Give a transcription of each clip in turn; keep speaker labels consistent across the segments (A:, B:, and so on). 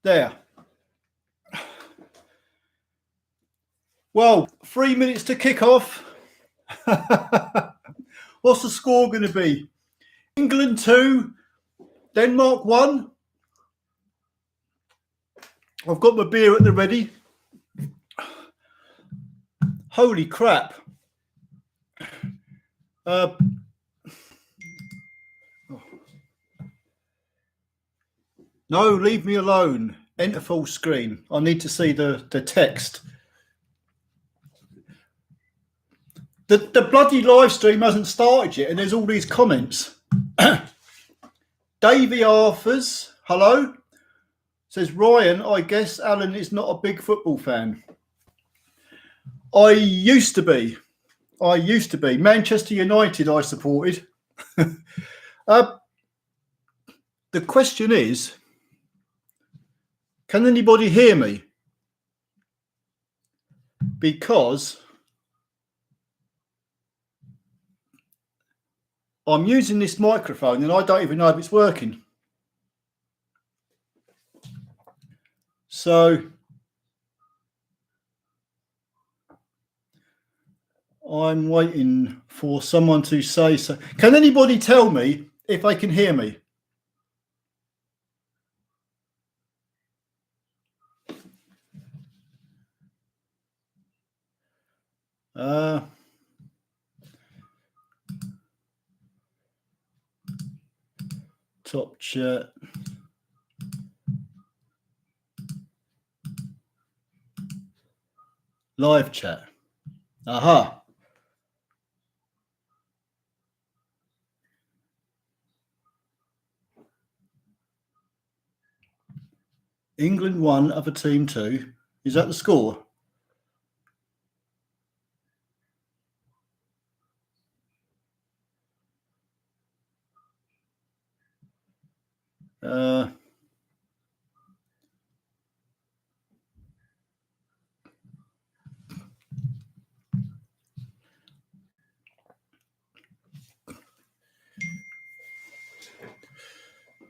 A: There. Well, 3 minutes to kick off. What's the score going to be? England 2, Denmark 1. I've got my beer at the ready. Holy crap. No, leave me alone. Enter full screen. I need to see the text. The bloody live stream hasn't started yet, and there's all these comments. Davy Arthurs, hello, says, Ryan, I guess Alan is not a big football fan. I used to be. Manchester United I supported. The question is, can anybody hear me? Because I'm using this microphone and I don't even know if it's working. So I'm waiting for someone to say so. Can anybody tell me if they can hear me? Top chat. Live chat. Aha. England 1, other team 2. Is that the score?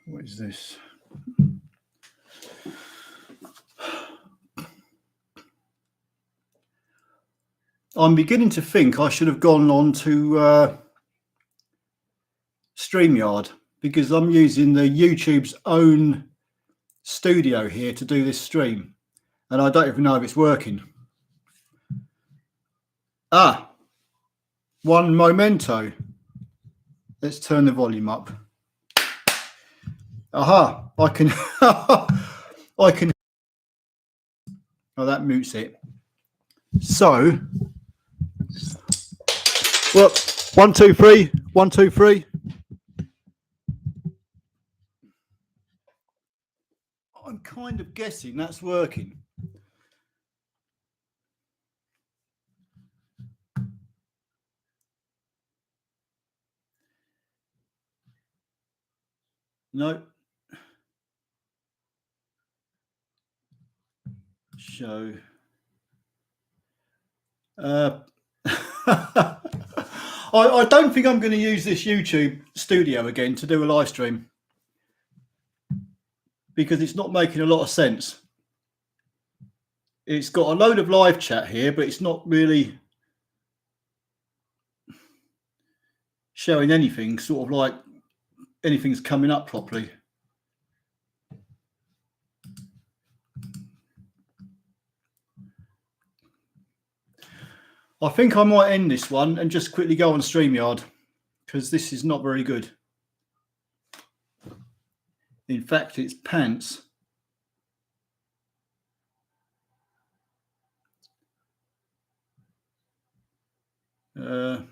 A: What is this? I'm beginning to think I should have gone on to StreamYard, because I'm using the YouTube's own studio here to do this stream, and I don't even know if it's working. One momento. Let's turn the volume up. Aha, I can I can. Oh, that mutes it. So, well, 1 2 3, 1 2 3. I'm kind of guessing that's working. No. Show. I don't think I'm going to use this YouTube studio again to do a live stream, because it's not making a lot of sense. It's got a load of live chat here, but it's not really showing anything, sort of like anything's coming up properly. I think I might end this one and just quickly go on StreamYard, because this is not very good. In fact, it's pants. Oh,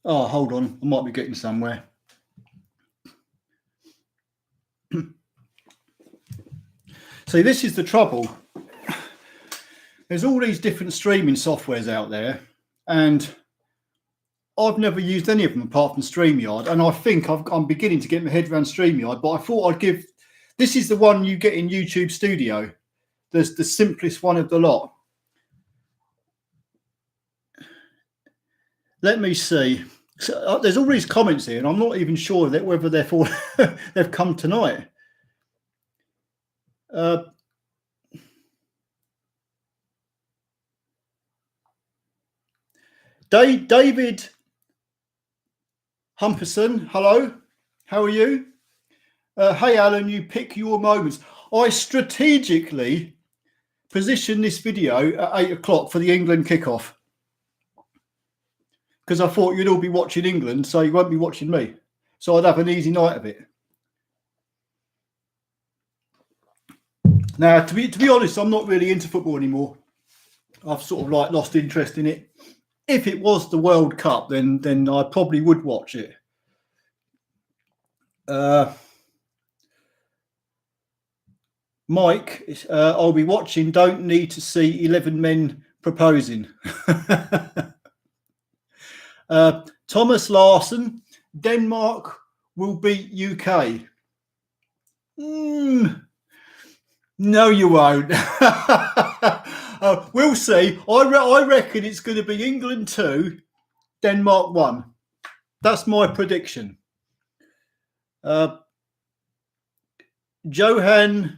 A: hold on. I might be getting somewhere. See, this is the trouble. There's all these different streaming softwares out there, and I've never used any of them apart from StreamYard, and I think I'm beginning to get my head around StreamYard, but I thought I'd give... This is the one you get in YouTube Studio. There's the simplest one of the lot. Let me see. So, there's all these comments here, and I'm not even sure that whether they've come tonight. David Humperson, hello. How are you? Hey, Alan, you pick your moments. I strategically positioned this video at 8 o'clock for the England kickoff because I thought you'd all be watching England, so you won't be watching me. So I'd have an easy night of it. Now, to be honest, I'm not really into football anymore. I've sort of like lost interest in it. If it was the World Cup, then I probably would watch it. Mike, I'll be watching. Don't need to see 11 men proposing. Thomas Larson, Denmark will beat UK. No, you won't. We'll see. I reckon it's going to be England 2, Denmark 1. That's my prediction. Johan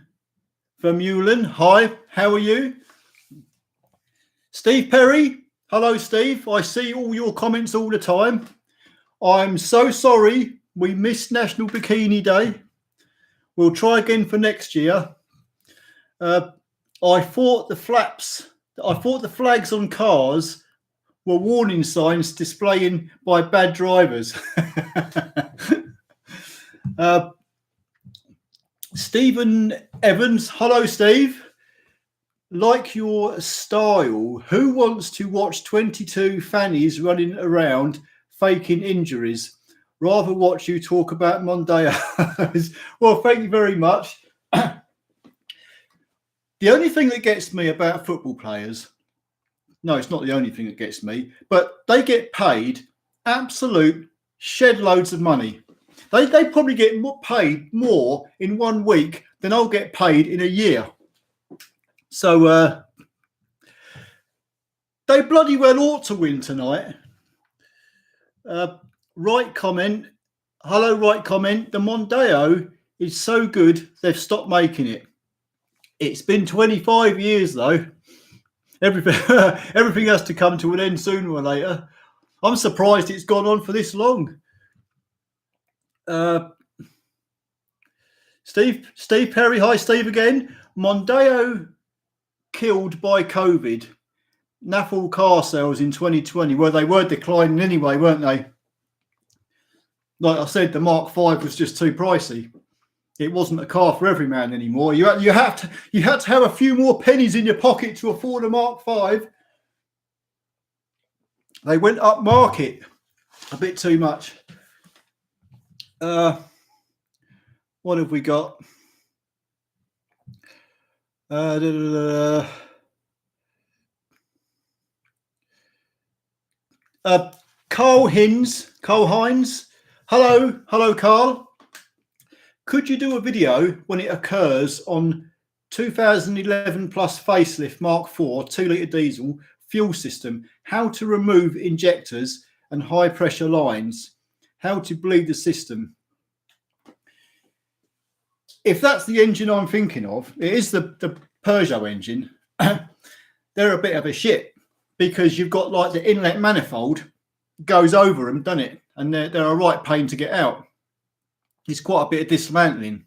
A: Vermeulen, hi, how are you? Steve Perry, hello, Steve. I see all your comments all the time. I'm so sorry we missed National Bikini Day. We'll try again for next year. I thought the flags on cars were warning signs displaying by bad drivers. Stephen Evans, hello, Steve. Like your style, who wants to watch 22 fannies running around faking injuries? Rather watch you talk about Mondeo. Well, thank you very much. The only thing that gets me about football players, no, it's not the only thing that gets me, but they get paid absolute shed loads of money. They probably get paid more in 1 week than I'll get paid in a year. So they bloody well ought to win tonight. Right comment. Hello, right comment. The Mondeo is so good they've stopped making it. It's been 25 years though. Everything has to come to an end sooner or later. I'm surprised it's gone on for this long. Steve Perry, hi Steve again. Mondeo killed by COVID. Naffle car sales in 2020. Well, they were declining anyway, weren't they? Like I said, the Mark V was just too pricey. It wasn't a car for every man anymore. You had to have a few more pennies in your pocket to afford a Mark V. They went up market a bit too much. What have we got? Carl Hines. Hello, Carl. Could you do a video when it occurs on 2011 plus facelift Mark IV 2-litre diesel fuel system? How to remove injectors and high pressure lines? How to bleed the system? If that's the engine I'm thinking of, it is the Peugeot engine. They're a bit of a shit because you've got like the inlet manifold goes over them, doesn't it? And they're a right pain to get out. It's quite a bit of dismantling.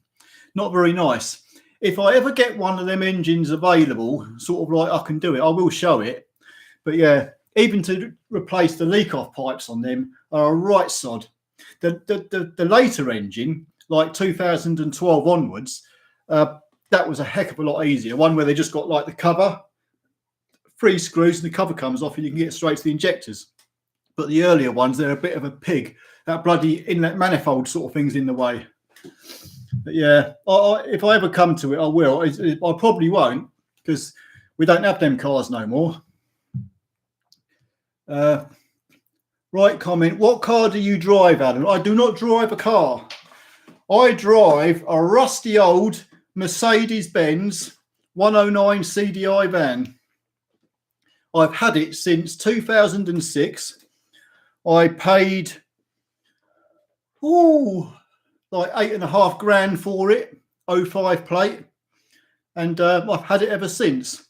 A: Not very nice. If I ever get one of them engines available, sort of like I can do it, I will show it. But yeah, even to replace the leak-off pipes on them are a right sod. The later engine, like 2012 onwards, that was a heck of a lot easier. One where they just got like the cover, 3 screws, and the cover comes off and you can get straight to the injectors. But the earlier ones, they're a bit of a pig. That bloody inlet manifold sort of thing's in the way. But yeah, if I ever come to it, I will. I probably won't because we don't have them cars no more. Right comment. What car do you drive, Adam? I do not drive a car. I drive a rusty old Mercedes-Benz 109 CDI van. I've had it since 2006. I paid like £8.5 grand for it, 05 plate, and I've had it ever since.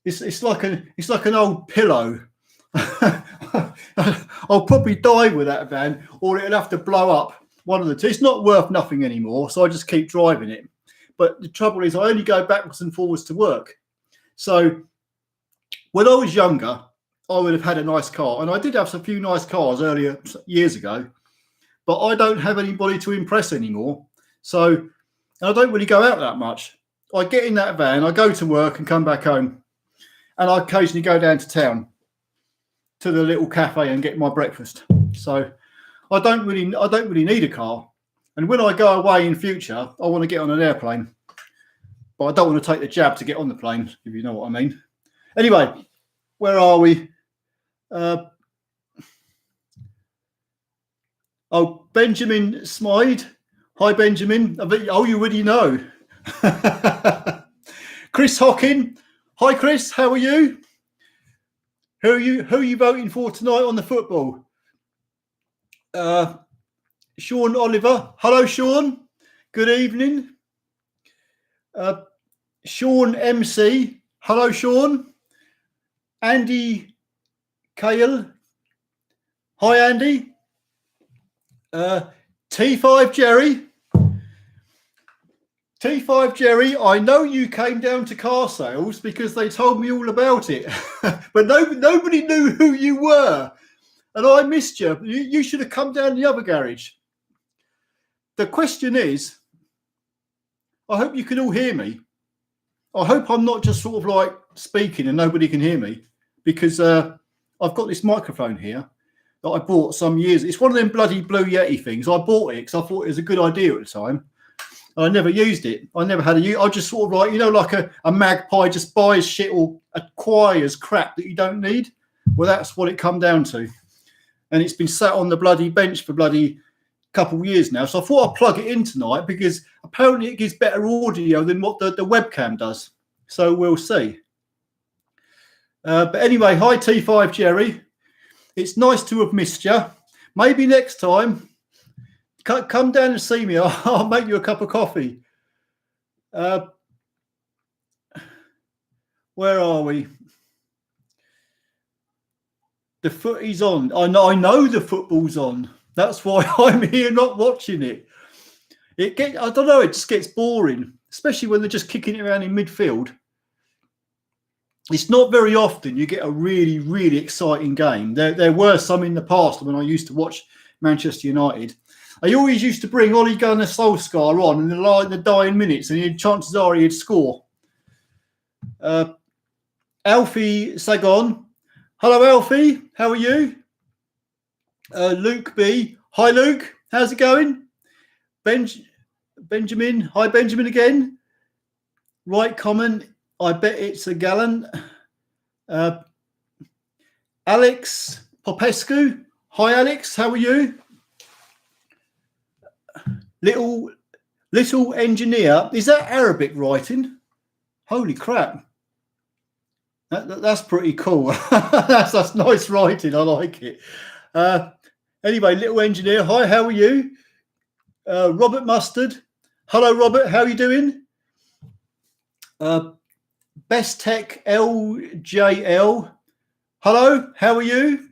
A: It's like an old pillow. I'll probably die with that van, or it'll have to blow up. One of the two. It's not worth nothing anymore, so I just keep driving it. But the trouble is, I only go backwards and forwards to work. So when I was younger, I would have had a nice car, and I did have a few nice cars earlier years ago. But I don't have anybody to impress anymore, so I don't really go out that much. I get in that van, I go to work and come back home, and I occasionally go down to town to the little cafe and get my breakfast. So I don't really need a car. And when I go away in future, I want to get on an airplane, but I don't want to take the jab to get on the plane, if you know what I mean. Anyway, where are we? Benjamin Smythe. Hi, Benjamin. You already know. Chris Hockin. Hi, Chris. How are you? Who are you voting for tonight on the football? Sean Oliver. Hello, Sean. Good evening. Sean MC. Hello, Sean. Andy Kale. Hi, Andy. T5 Jerry. T5 Jerry, I know you came down to car sales because they told me all about it, but nobody knew who you were, and I missed you. You should have come down the other garage. The question is, I hope you can all hear me. I hope I'm not just sort of like speaking and nobody can hear me, because I've got this microphone here that I bought some years. It's one of them bloody Blue Yeti things. I bought it because I thought it was a good idea at the time. I never used it. I never had I just sort of like, like a magpie just buys shit or acquires crap that you don't need. Well, that's what it come down to. And it's been sat on the bloody bench for bloody couple of years now. So I thought I'd plug it in tonight because apparently it gives better audio than what the webcam does. So we'll see. But anyway, hi T5 Jerry. It's nice to have missed you. Maybe next time, come down and see me. I'll make you a cup of coffee. Where are we? The footy's on. I know the football's on. That's why I'm here not watching it. I don't know, it just gets boring, especially when they're just kicking it around in midfield. It's not very often you get a really, really exciting game. There were some in the past when I used to watch Manchester United. I always used to bring Ole Gunnar Solskjaer on in the dying minutes, and chances are he'd score. Alfie Sagon. Hello, Alfie. How are you? Luke B. Hi, Luke. How's it going? Benjamin. Hi, Benjamin again. Right comment. I bet it's a gallon. Alex Popescu. Hi, Alex. How are you? Little engineer. Is that Arabic writing? Holy crap. That's pretty cool. that's nice writing. I like it. Anyway, little engineer. Hi, how are you? Robert Mustard. Hello, Robert. How are you doing? Best Tech LJL. Hello, how are you?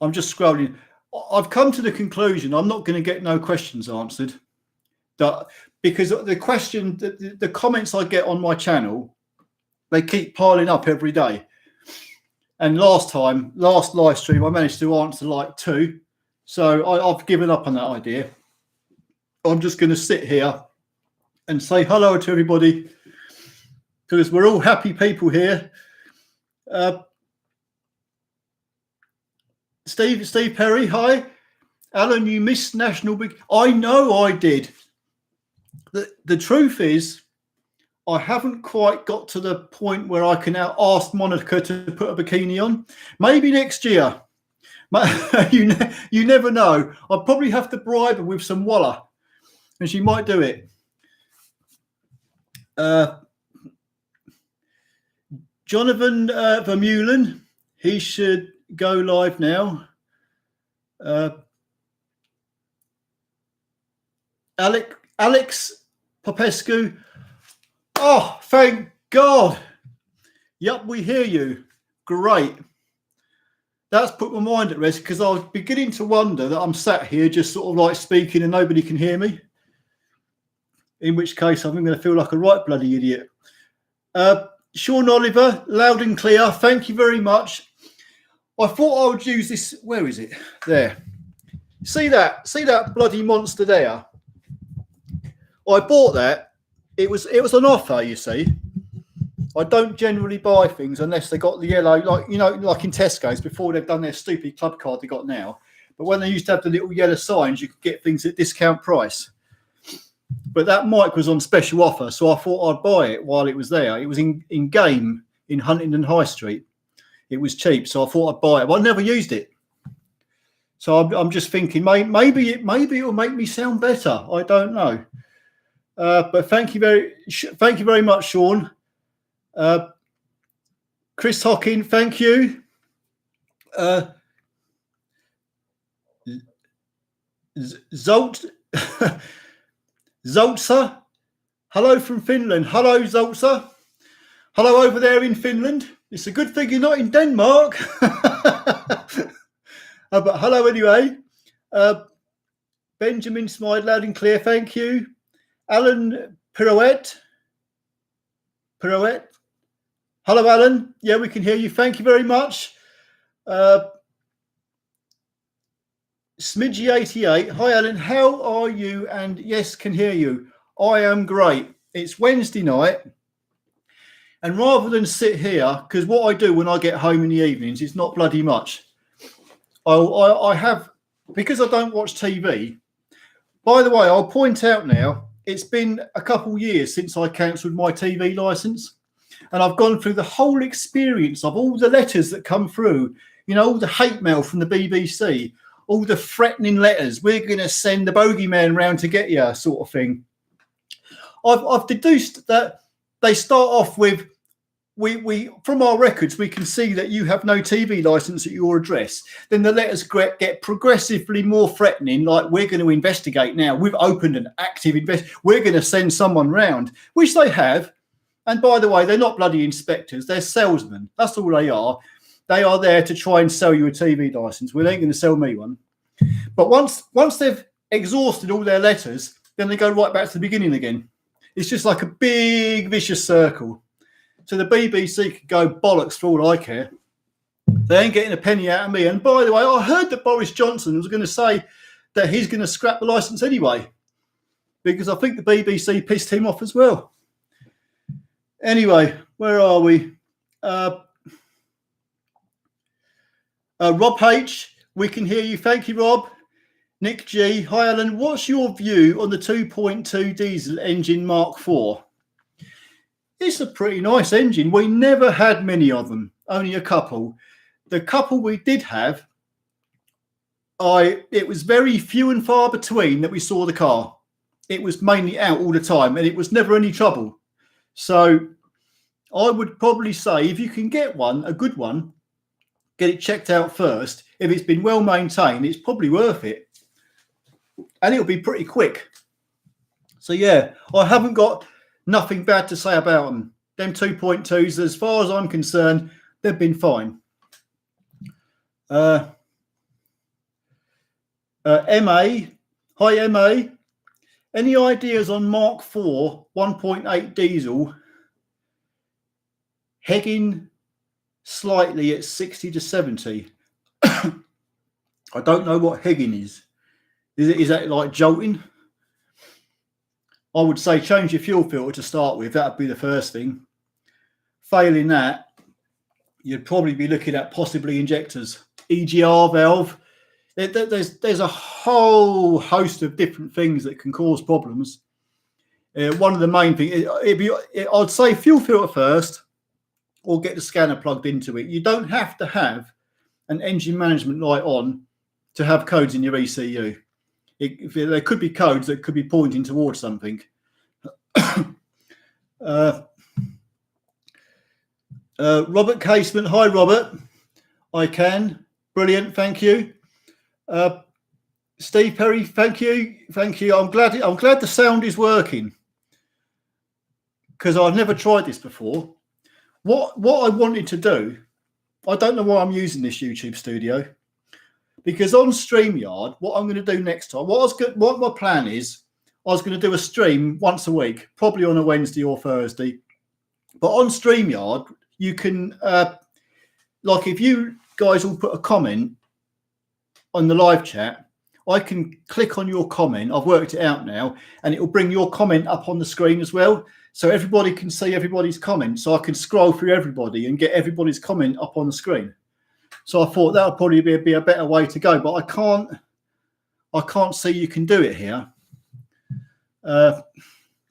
A: I'm just scrolling. I've come to the conclusion I'm not going to get no questions answered. Because the comments I get on my channel, they keep piling up every day. And last live stream, I managed to answer like 2. So I've given up on that idea. I'm just going to sit here and say hello to everybody because we're all happy people here. Steve Perry, hi. Alan, you missed National Big. I know I did. The truth is, I haven't quite got to the point where I can now ask Monica to put a bikini on. Maybe next year. You never know. I'll probably have to bribe her with some wallah, and she might do it. Jonathan Vermeulen, he should go live now. Alex Popescu. Oh, thank God. Yep, we hear you. Great. That's put my mind at rest, because I was beginning to wonder that I'm sat here just sort of like speaking and nobody can hear me. In which case, I'm going to feel like a right bloody idiot. Sean Oliver, loud and clear. Thank you very much. I thought I would use this. Where is it? There. See that? See that bloody monster there? I bought that. It was on offer, you see. I don't generally buy things unless they got the yellow, like, you know, like in Tesco's before they've done their stupid club card they got now. But when they used to have the little yellow signs, you could get things at discount price. But that mic was on special offer, so I thought I'd buy it while it was there. It was in game in Huntingdon High Street. It was cheap, so I thought I'd buy it. But I never used it. So I'm just thinking maybe it will make me sound better. I don't know. But thank you very much, Sean. Chris Hockin, thank you. Zoltsa, hello from Finland. Hello, Zoltsa. Hello over there in Finland. It's a good thing you're not in Denmark. But hello anyway. Benjamin smiled loud and clear. Thank you. Alan Pirouette. Hello, Alan. Yeah, we can hear you. Thank you very much. Smidgy88. Hi, Alan. How are you? And yes, can hear you. I am great. It's Wednesday night. And rather than sit here, because what I do when I get home in the evenings is not bloody much. I have, because I don't watch TV. By the way, I'll point out now, it's been a couple of years since I cancelled my TV licence. And I've gone through the whole experience of all the letters that come through, you know, all the hate mail from the BBC, all the threatening letters. We're going to send the bogeyman round to get you, sort of thing. I've deduced that they start off with, we from our records, we can see that you have no TV licence at your address. Then the letters get progressively more threatening, like we're going to investigate now. We've opened an active We're going to send someone round, which they have. And by the way, they're not bloody inspectors. They're salesmen. That's all they are. They are there to try and sell you a TV licence. Well, they ain't going to sell me one. But once they've exhausted all their letters, then they go right back to the beginning again. It's just like a big vicious circle. So the BBC could go bollocks for all I care. They ain't getting a penny out of me. And by the way, I heard that Boris Johnson was going to say that he's going to scrap the licence anyway, because I think the BBC pissed him off as well. Anyway, where are we? Rob H, we can hear you. Thank you, Rob. Nick G, hi Alan. What's your view on the 2.2 diesel engine Mark IV? It's a pretty nice engine. We never had many of them, only a couple. The couple we did have, it was very few and far between that we saw the car. It was mainly out all the time, and it was never any trouble. So I would probably say if you can get one, a good one, get it checked out first. If it's been well maintained, it's probably worth it. And it'll be pretty quick. So yeah, I haven't got nothing bad to say about them. Them 2.2s, as far as I'm concerned, they've been fine. MA, hi MA. Any ideas on Mark IV 1.8 diesel hegging slightly at 60 to 70? I don't know what hegging is. Is that like jolting? I would say change your fuel filter to start with. That would be the first thing. Failing that, you'd probably be looking at possibly injectors, EGR valve. There's a whole host of different things that can cause problems. One of the main things, I'd say fuel filter first, or get the scanner plugged into it. You don't have to have an engine management light on to have codes in your ECU. There could be codes that could be pointing towards something. Robert Casement. Hi, Robert. I can. Brilliant. Thank you. Steve Perry. Thank you. Thank you. I'm glad the sound is working, because I've never tried this before. What I wanted to do, I don't know why I'm using this YouTube studio, because on StreamYard, what I'm going to do next time, what my plan is, I was going to do a stream once a week, probably on a Wednesday or Thursday. But on StreamYard, you can, like if you guys all put a comment on the live chat, I can click on your comment. I've worked it out now, and it will bring your comment up on the screen as well. So everybody can see everybody's comment. So I can scroll through everybody and get everybody's comment up on the screen. So I thought that would probably be a better way to go, but I can't see you can do it here. So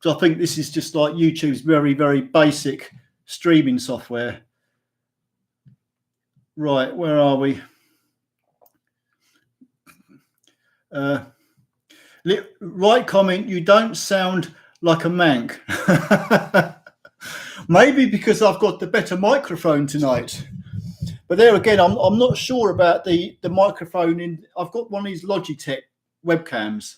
A: I think this is just like YouTube's very, very basic streaming software. Right, where are we? Right comment, you don't sound like a mank. Maybe because I've got the better microphone tonight. But there again, I'm not sure about the microphone. I've got one of these Logitech webcams,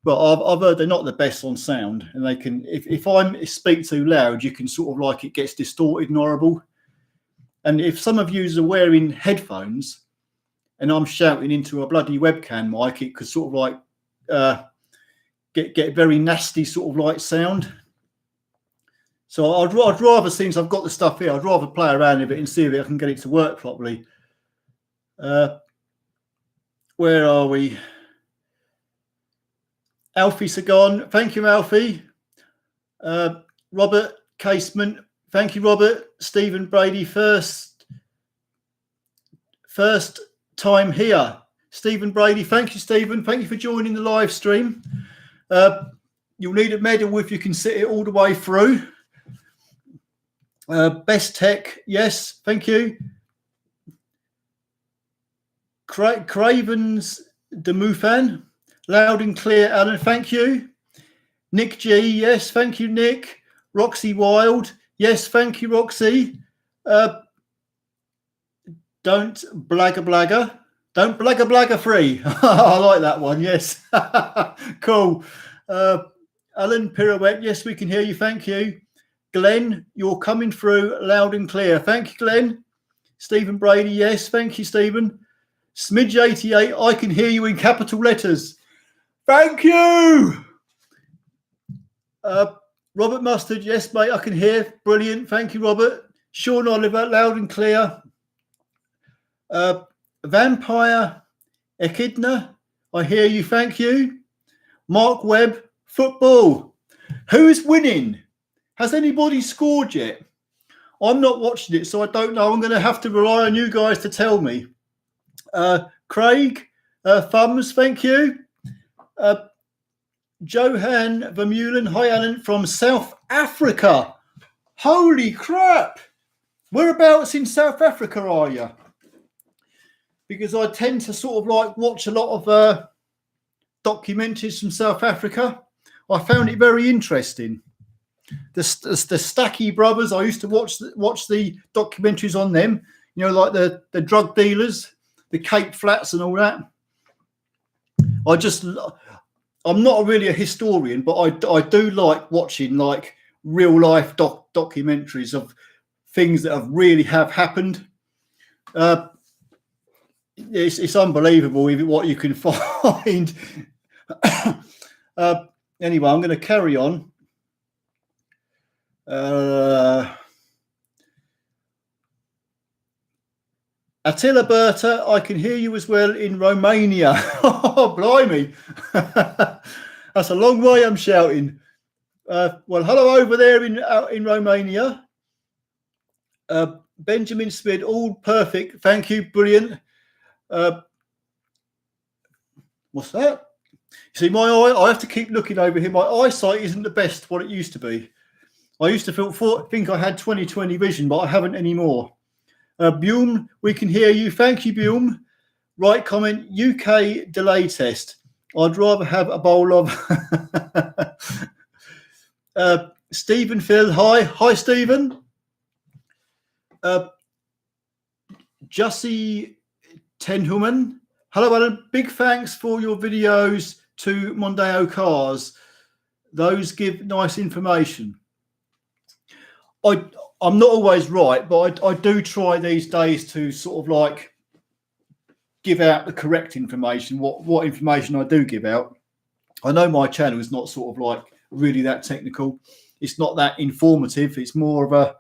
A: but I've heard they're not the best on sound, and they can, if I speak too loud, you can sort of like it gets distorted and horrible. And if some of you are wearing headphones and I'm shouting into a bloody webcam mic, it could sort of like get very nasty sort of like sound. So I'd rather, since I've got the stuff here, I'd rather play around with it and see if I can get it to work properly. Where are we? Alfie Sagon, thank you, Alfie. Robert Casement, thank you, Robert. Stephen Brady, first time here. Stephen Brady, thank you, Stephen. Thank you for joining the live stream. You'll need a medal if you can sit it all the way through. Best Tech, yes, thank you. Cravens de Mufan, loud and clear, Alan, thank you. Nick G, yes, thank you, Nick. Roxy Wild, yes, thank you, Roxy. Don't blagger. Don't blagger free. I like that one, yes. Cool. Alan Pirouette, yes, we can hear you, thank you. Glenn, you're coming through loud and clear. Thank you, Glenn. Stephen Brady, yes. Thank you, Stephen. Smidge88, I can hear you in capital letters. Thank you. Robert Mustard, yes, mate, I can hear. Brilliant. Thank you, Robert. Sean Oliver, loud and clear. Vampire Echidna, I hear you. Thank you. Mark Webb, football. Who is winning? Has anybody scored yet? I'm not watching it, so I don't know. I'm going to have to rely on you guys to tell me. Craig, thumbs, thank you. Johan Vermeulen, hi Alan, from South Africa. Holy crap. Whereabouts in South Africa are you? Because I tend to sort of like watch a lot of documentaries from South Africa. I found it very interesting. The Stacky brothers, I used to watch the documentaries on them, you know, like the drug dealers, the Cape Flats and all that. I'm not really a historian, but I do like watching like real life documentaries of things that really have happened. It's unbelievable what you can find. Anyway, I'm going to carry on. Attila Berta, I can hear you as well in Romania. Oh, blimey. That's a long way I'm shouting. Well, hello over there in Romania. Benjamin Smith, all perfect. Thank you. Brilliant. What's that? See, my eye, I have to keep looking over here. My eyesight isn't the best what it used to be. I used to think I had 20/20 vision, but I haven't anymore. Bume, we can hear you. Thank you, Bume. Right comment, UK delay test. I'd rather have a bowl of... Stephen Phil, hi. Hi, Stephen. Jussie Tenhuman. Hello, Alan. Big thanks for your videos to Mondeo cars. Those give nice information. I'm not always right, but I do try these days to sort of like give out the correct information, what information I do give out. I know my channel is not sort of like really that technical. It's not that informative. It's more of a,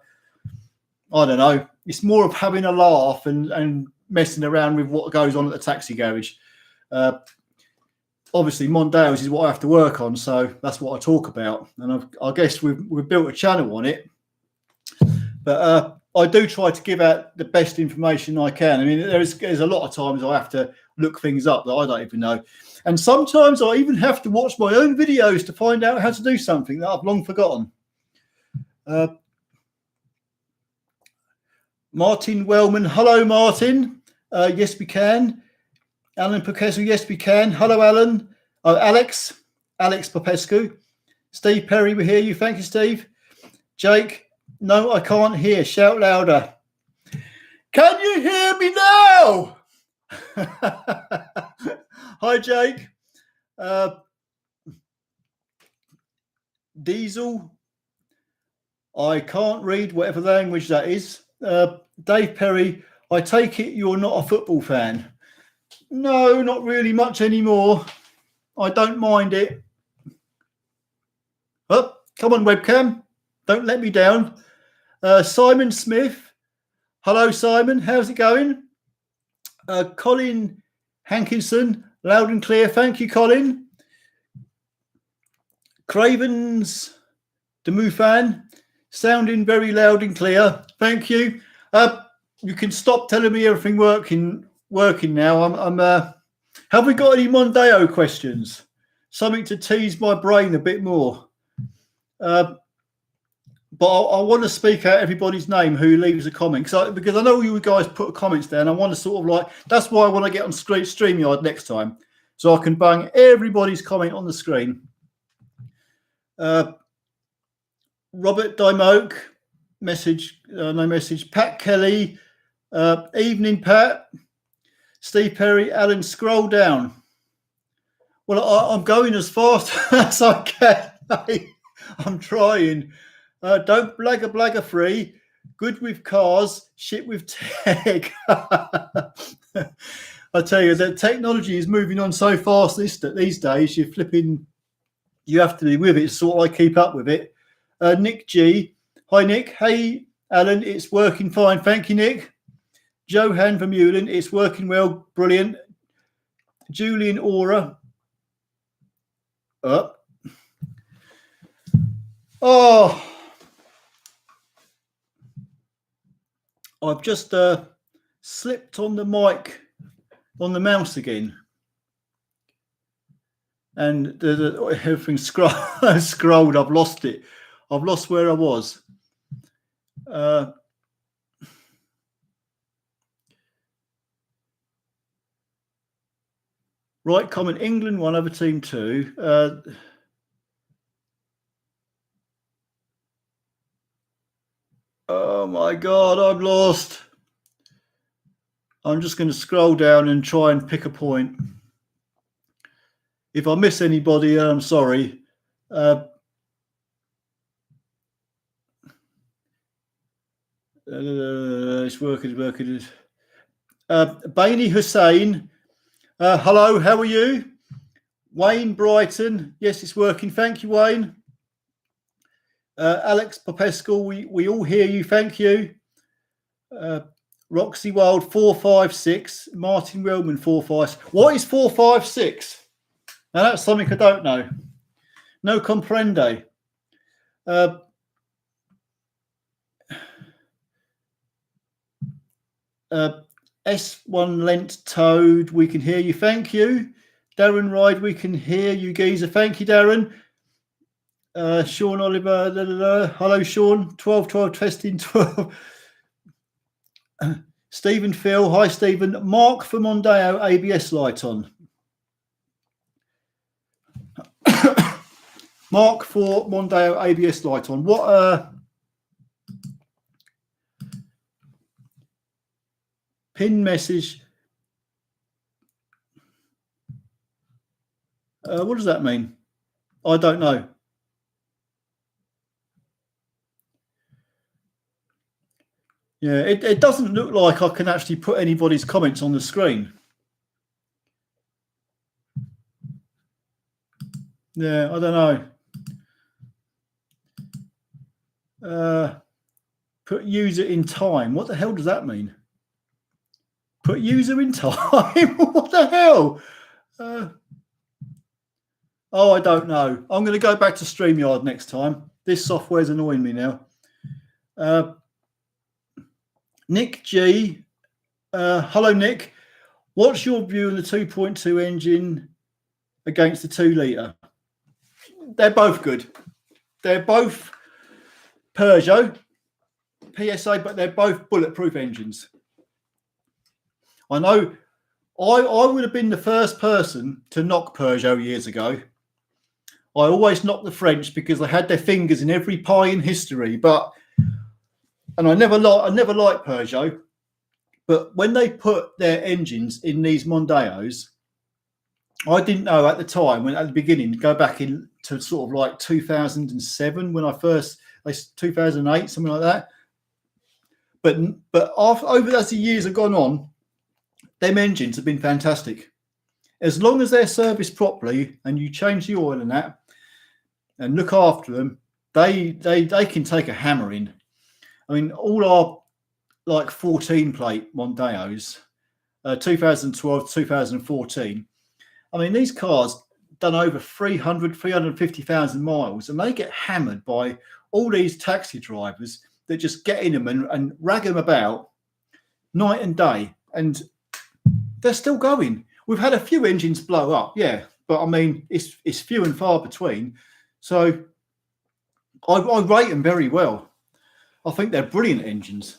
A: I don't know, it's more of having a laugh and messing around with what goes on at the taxi garage. Obviously, Mondeo's is what I have to work on, so that's what I talk about. And I guess we've built a channel on it. But I do try to give out the best information I can. I mean, there's a lot of times I have to look things up that I don't even know. And sometimes I even have to watch my own videos to find out how to do something that I've long forgotten. Martin Wellman. Hello, Martin. Yes, we can. Alan Popescu. Yes, we can. Hello, Alan. Alex Popescu. Steve Perry, we hear you. Thank you, Steve. Jake. No, I can't hear. Shout louder. Can you hear me now? Hi, Jake. Diesel. I can't read whatever language that is. Dave Perry, I take it you're not a football fan. No, not really much anymore. I don't mind it. Oh, come on, webcam. Don't let me down. Simon Smith. Hello, Simon. How's it going? Colin Hankinson. Loud and clear. Thank you, Colin. Cravens Demufan. Sounding very loud and clear. Thank you. You can stop telling me everything working now. Have we got any Mondeo questions? Something to tease my brain a bit more. But I want to speak out everybody's name who leaves a comment because I know you guys put comments down. I want to sort of like, that's why I want to get on StreamYard next time, so I can bang everybody's comment on the screen. Robert Dymoke, message, no message. Pat Kelly, evening, Pat. Steve Perry, Alan, scroll down. Well, I'm going as fast as I can. I'm trying. Don't blagger free. Good with cars, shit with tech. I tell you, the technology is moving on so fast these days. You have to be with it, sort of like keep up with it. Nick G. Hi, Nick. Hey, Alan, it's working fine. Thank you, Nick. Johan Vermeulen, it's working well. Brilliant. Julian Aura. Oh, I've just slipped on the mic, on the mouse again. And everything scrolled. I've lost it. I've lost where I was. Right comment. England 1 over team 2. Oh my God, I'm lost. I'm just going to scroll down and try and pick a point. If I miss anybody, I'm sorry. It's working. Baini Hussein. Hello, how are you? Wayne Brighton. Yes, it's working. Thank you, Wayne. Alex Popescu, we all hear you. Thank you. Roxy Wild 456. Martin Wellman 456. What is 456? Now that's something I don't know. No comprende. S1 Lent Toad, we can hear you. Thank you. Darren Ride, we can hear you, geezer. Thank you, Darren. Sean Oliver, hello, Sean. 12 testing 12. Stephen Phil, hi, Stephen. Mark for Mondeo ABS light on. Mark for Mondeo ABS light on. What Pin message. What does that mean? I don't know. Yeah, it doesn't look like I can actually put anybody's comments on the screen. Yeah, I don't know. Put user in time. What the hell does that mean? Put user in time? What the hell? Oh, I don't know. I'm going to go back to StreamYard next time. This software's annoying me now. Nick G. Hello, Nick. What's your view on the 2.2 engine against the 2 litre? They're both good. They're both Peugeot, PSA, but they're both bulletproof engines. I know I would have been the first person to knock Peugeot years ago. I always knocked the French because they had their fingers in every pie in history. And I never liked Peugeot. But when they put their engines in these Mondeos, I didn't know at the time, when at the beginning, go back in to sort of like 2007 when I first, 2008, something like that. But over as the years have gone on, them engines have been fantastic. As long as they're serviced properly and you change the oil and that and look after them, they can take a hammering. I mean, all our like 14 plate Mondeos, 2012, 2014. I mean, these cars done over 350,000 miles, and they get hammered by all these taxi drivers that just get in them and rag them about night and day, and they're still going. We've had a few engines blow up, yeah, but I mean, it's few and far between. So I rate them very well. I think they're brilliant engines.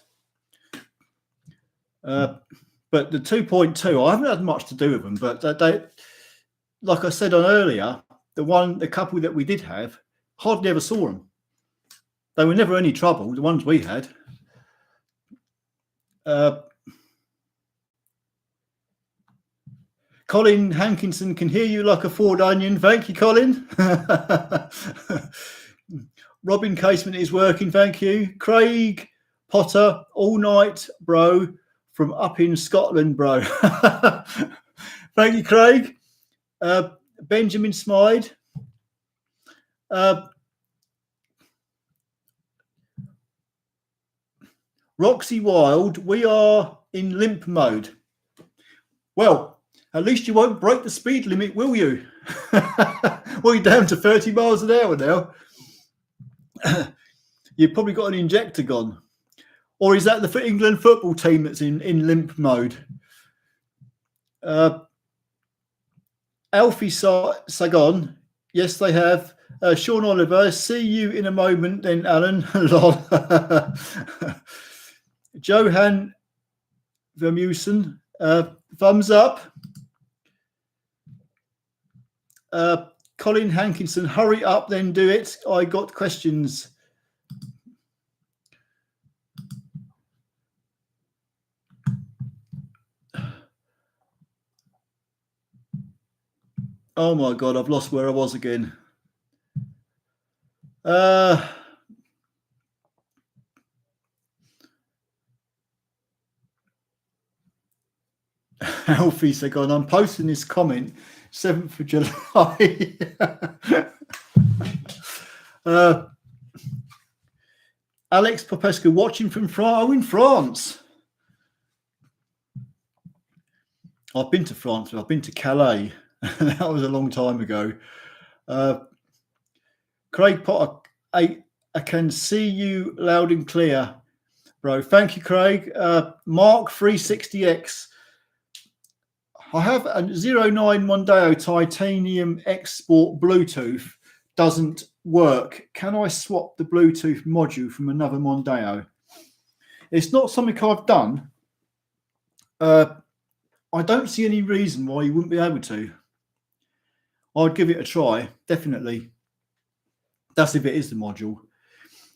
A: But the 2.2, I haven't had much to do with them, but they, like I said on earlier, the couple that we did have, hardly ever saw them. They were never any trouble, the ones we had. Colin Hankinson can hear you like a Ford onion. Thank you, Colin. Robin Casement is working. Thank you. Craig Potter, all night, bro, from up in Scotland, bro. Thank you, Craig. Benjamin Smythe. Roxy Wild, we are in limp mode. Well, at least you won't break the speed limit, will you? Well, you're down to 30 miles an hour now. You've probably got an injector gone. Or is that the England football team that's in limp mode? Alfie Sagon, yes, they have. Sean Oliver, see you in a moment then, Alan. Johan Vermusen, thumbs up. Colin Hankinson, hurry up, then do it. I got questions. Oh my God, I've lost where I was again. Alfie Sagon, I'm posting this comment 7th of July. Alex Popescu watching from France. Oh, in France. I've been to France. I've been to Calais. That was a long time ago. Craig Potter, I can see you loud and clear, bro. Thank you, Craig. Mark 360X. I have a 09 Mondeo titanium export Bluetooth. Doesn't work. Can I swap the Bluetooth module from another Mondeo? It's not something I've done. I don't see any reason why you wouldn't be able to. I'd give it a try, definitely. That's if it is the module.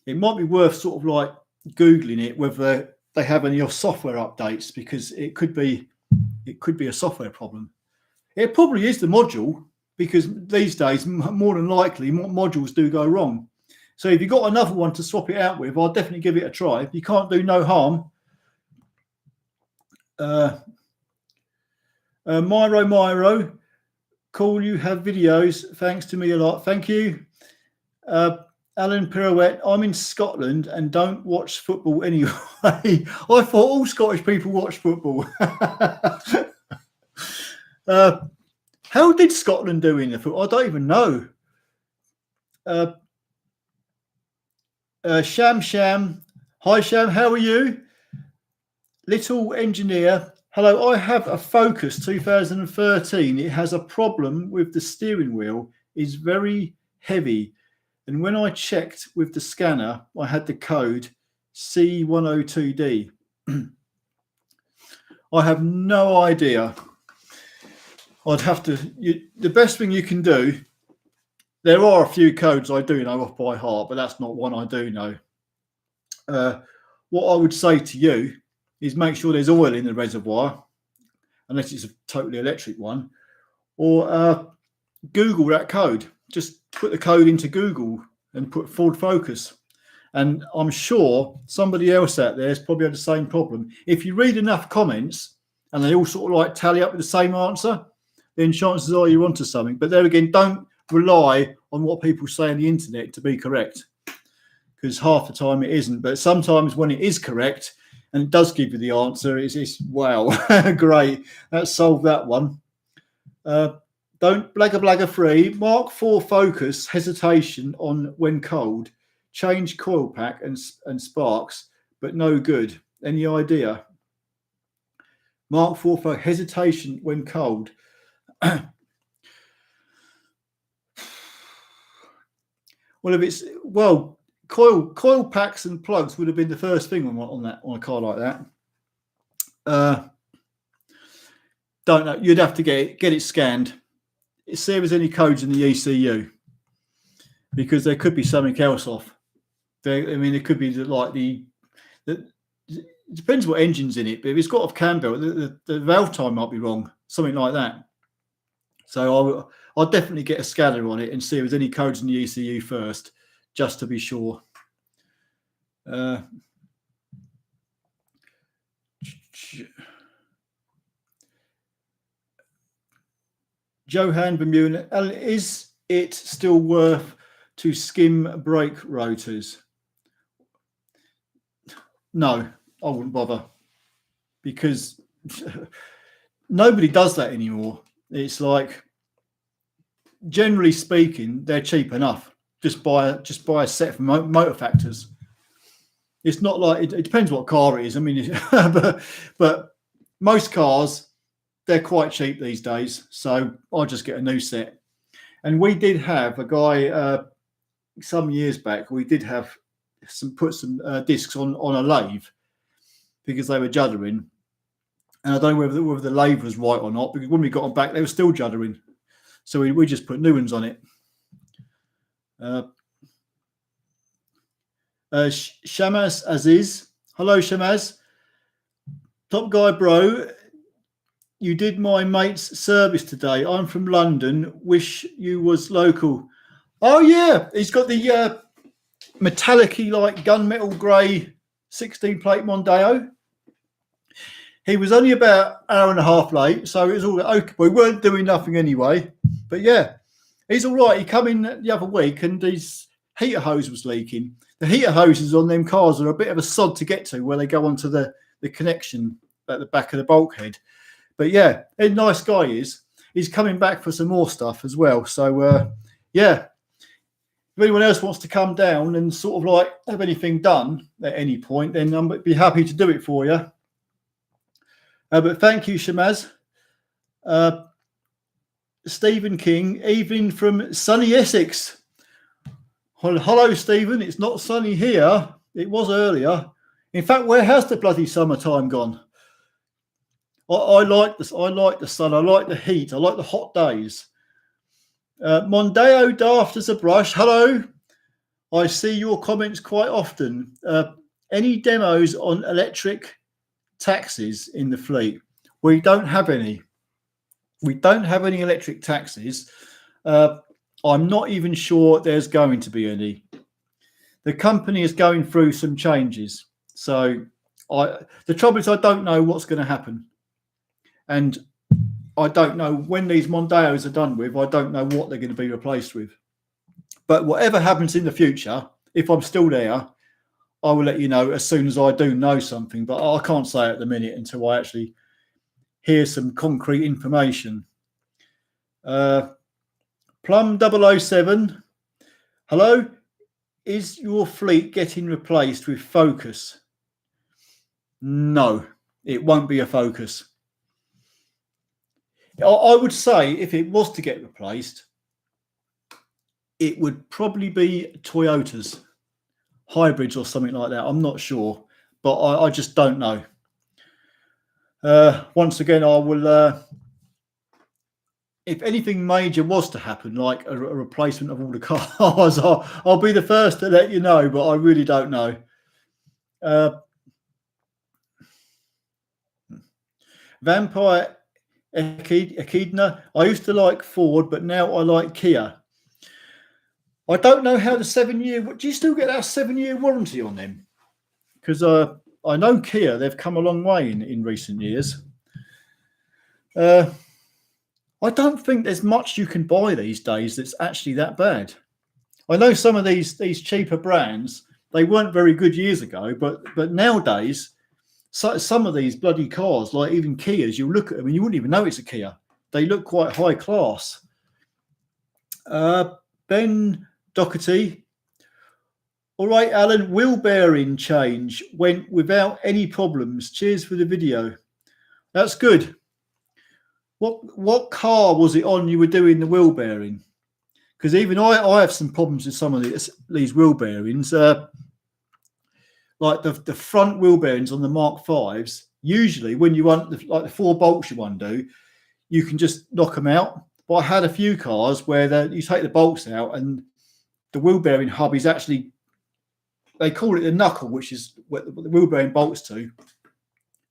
A: It might be worth sort of like Googling it, whether they have any software updates, because it could be a software problem. It probably is the module, because these days, more than likely, modules do go wrong. So if you've got another one to swap it out with, I'll definitely give it a try. You can't do no harm. Myro, cool, you have videos. Thanks to me a lot. Thank you. Alan Pirouette, I'm in Scotland and don't watch football anyway. I thought all Scottish people watch football. How did Scotland do in the football? I don't even know. Sham. Hi, Sham. How are you? Little Engineer. Hello. I have a Focus 2013. It has a problem with the steering wheel. It's very heavy. And when I checked with the scanner, I had the code C102D. I have no idea. I'd have to. The best thing you can do, there are a few codes I do know off by heart, but that's not one I do know. What I would say to you is make sure there's oil in the reservoir, unless it's a totally electric one, or Google that code. Just put the code into Google and put Ford Focus. And I'm sure somebody else out there has probably had the same problem. If you read enough comments and they all sort of like tally up with the same answer, then chances are you're onto something. But there again, don't rely on what people say on the internet to be correct, because half the time it isn't. But sometimes when it is correct and it does give you the answer, it's wow, great, that solved that one. Don't blagger free. Mark 4 Focus, hesitation on when cold. Change coil pack and sparks, but no good. Any idea? Mark 4 Focus, hesitation when cold. Well, if it's coil packs and plugs would have been the first thing on a car like that. Don't know. You'd have to get it scanned. See if there's any codes in the ECU, because there could be something else off. It could be it depends what engine's in it, but if it's got off cam belt, the valve time might be wrong, something like that. So I'll definitely get a scanner on it and see if there's any codes in the ECU first, just to be sure. Johan Bermuda, is it still worth to skim brake rotors? No, I wouldn't bother, because nobody does that anymore. It's like, generally speaking, they're cheap enough. Just buy a set from Motor Factors. It's not like it depends what car it is. I mean, but most cars, they're quite cheap these days. So I'll just get a new set. And we did have a guy some years back. We did have put some discs on a lathe because they were juddering. And I don't know whether the lathe was right or not, because when we got them back, they were still juddering. So we just put new ones on it. Shamaz Aziz. Hello, Shamaz. Top guy, bro. You did my mate's service today. I'm from London. Wish you was local. Oh, yeah. He's got the metallic-y, like gunmetal grey 16-plate Mondeo. He was only about an hour and a half late, so it was all okay. We weren't doing nothing anyway. But, yeah, he's all right. He come in the other week and his heater hose was leaking. The heater hoses on them cars are a bit of a sod to get to, where they go onto the connection at the back of the bulkhead. But, yeah, a nice guy he is. He's coming back for some more stuff as well. So, yeah, if anyone else wants to come down and sort of like have anything done at any point, then I'd be happy to do it for you. But thank you, Shamaz. Stephen King, evening from sunny Essex. Hello, Stephen. It's not sunny here. It was earlier. In fact, where has the bloody summertime gone? I like this. I like the sun. I like the heat. I like the hot days. Mondeo daft as a brush. Hello. I see your comments quite often. Any demos on electric taxis in the fleet? We don't have any. We don't have any electric taxis. I'm not even sure there's going to be any. The company is going through some changes. So the trouble is I don't know what's going to happen. And I don't know when these Mondeos are done with, I don't know what they're going to be replaced with. But whatever happens in the future, if I'm still there, I will let you know as soon as I do know something. But I can't say at the minute until I actually hear some concrete information. Plum 007, hello. Is your fleet getting replaced with Focus? No, it won't be a Focus. I would say if it was to get replaced, it would probably be Toyotas, hybrids or something like that. I'm not sure, but I just don't know. Once again, I will, if anything major was to happen, like a replacement of all the cars, I'll be the first to let you know, but I really don't know. Vampire Echidna, I used to like Ford, but now I like Kia. I don't know how the 7-year, do you still get that 7-year warranty on them? Because I know Kia, they've come a long way in recent years. I don't think there's much you can buy these days that's actually that bad. I know some of these cheaper brands, they weren't very good years ago, but nowadays, some of these bloody cars, like even Kias, you look at them and you wouldn't even know it's a Kia. They look quite high class. Ben Doherty. All right, Alan, wheel bearing change went without any problems. Cheers for the video. That's good. What car was it on you were doing the wheel bearing? Because even I have some problems with some of these wheel bearings. Like the front wheel bearings on the Mark Vs, usually when you want like the 4 bolts you undo, you can just knock them out. But I had a few cars where you take the bolts out and the wheel bearing hub is actually, they call it the knuckle, which is what the wheel bearing bolts to.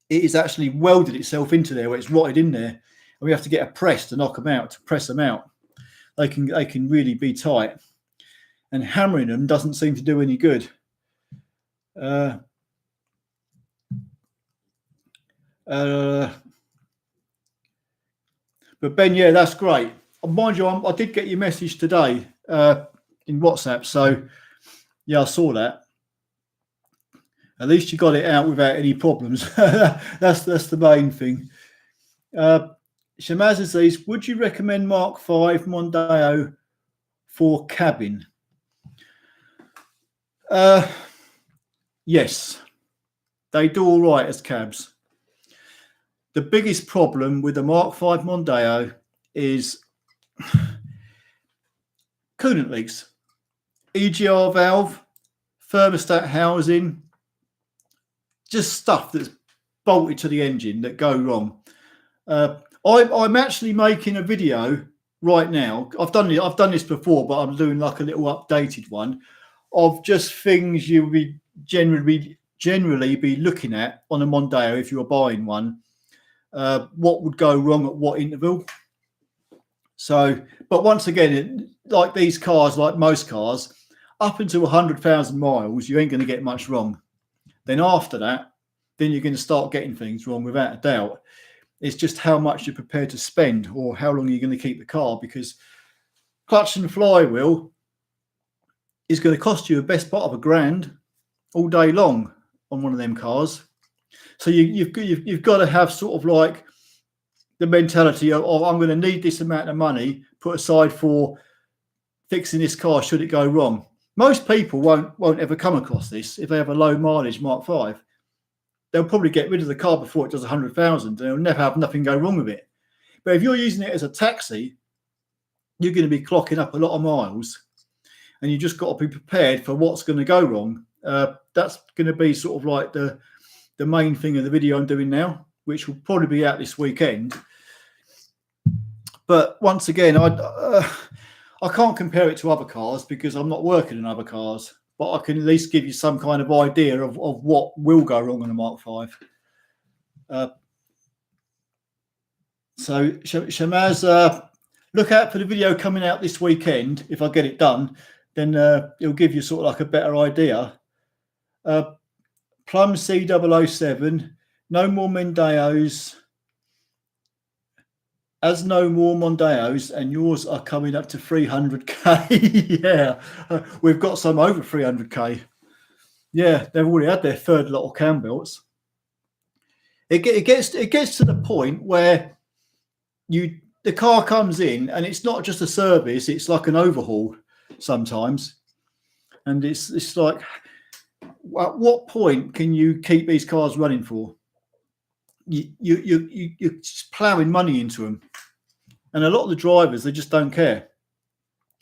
A: It is actually welded itself into there where it's rotted in there. And we have to get a press to knock them out, to press them out. They can really be tight. And hammering them doesn't seem to do any good. But Ben, yeah, that's great. Mind you, I did get your message today in WhatsApp, so yeah, I saw that. At least you got it out without any problems. that's the main thing. Shamaz says, would you recommend Mark V Mondeo for cabin? Yes, they do all right as cabs. The biggest problem with the Mark V Mondeo is coolant leaks, EGR valve, thermostat housing, just stuff that's bolted to the engine that go wrong. I'm actually making a video right now. I've done this before, but I'm doing like a little updated one of just things you would generally be looking at on a Mondeo if you were buying one. What would go wrong at what interval? So, but once again, like these cars, like most cars, up until 100,000 miles, you ain't going to get much wrong. Then after that, then you're going to start getting things wrong without a doubt. It's just how much you're prepared to spend or how long you're going to keep the car, because clutch and flywheel is going to cost you the best part of $1,000 all day long on one of them cars. So you've got to have sort of like the mentality of, oh, I'm going to need this amount of money put aside for fixing this car should it go wrong. Most people won't ever come across this if they have a low mileage Mark V. They'll probably get rid of the car before it does 100,000. They'll never have nothing go wrong with it. But if you're using it as a taxi, you're going to be clocking up a lot of miles, and you just got to be prepared for what's going to go wrong. That's going to be sort of like the main thing of the video I'm doing now, which will probably be out this weekend. But once again, I can't compare it to other cars because I'm not working in other cars. but I can at least give you some kind of idea of what will go wrong on a Mark V. So Shamaz, look out for the video coming out this weekend. If I get it done, then it'll give you sort of like a better idea. Plum C007, no more Mondeos. As no more Mondeos, and yours are coming up to 300k. Yeah, we've got some over 300k. Yeah, they've already had their third lot of cam belts. It gets to the point where the car comes in and it's not just a service; it's like an overhaul sometimes, and it's like, at what point can you keep these cars running for? You're just ploughing money into them, and a lot of the drivers, they just don't care.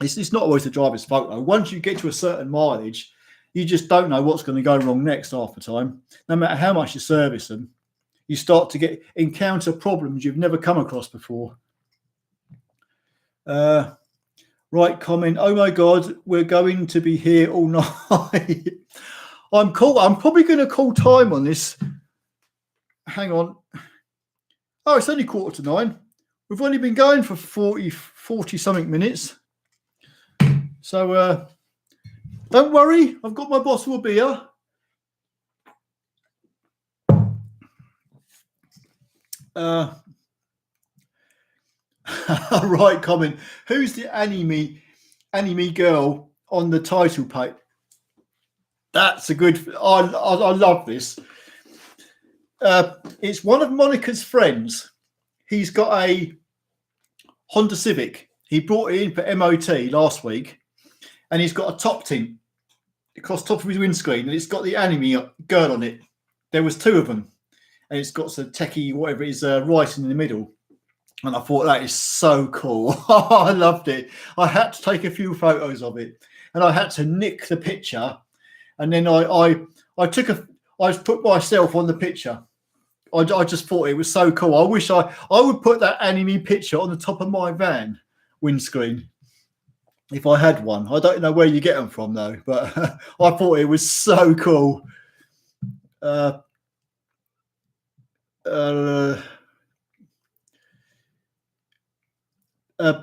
A: It's not always the driver's fault though. Once you get to a certain mileage, you just don't know what's going to go wrong next half the time. No matter how much you service them, you start to encounter problems you've never come across before. Right comment. Oh my God, we're going to be here all night. I'm probably going to call time on this. Hang on. Oh, it's only 8:45. We've only been going for 40 something minutes. So don't worry, I've got my bottle of beer. Right comment. Who's the anime girl on the title page? That's a good. I love this. It's one of Monica's friends. He's got a Honda Civic. He brought it in for MOT last week, and he's got a top tint across top of his windscreen, and it's got the anime girl on it. There was two of them, and it's got some techie, whatever it is, writing in the middle. And I thought that is so cool. I loved it. I had to take a few photos of it, and I had to nick the picture, and then I put myself on the picture. I just thought it was so cool. I wish I would put that anime picture on the top of my van windscreen if I had one. I don't know where you get them from though, but I thought it was so cool.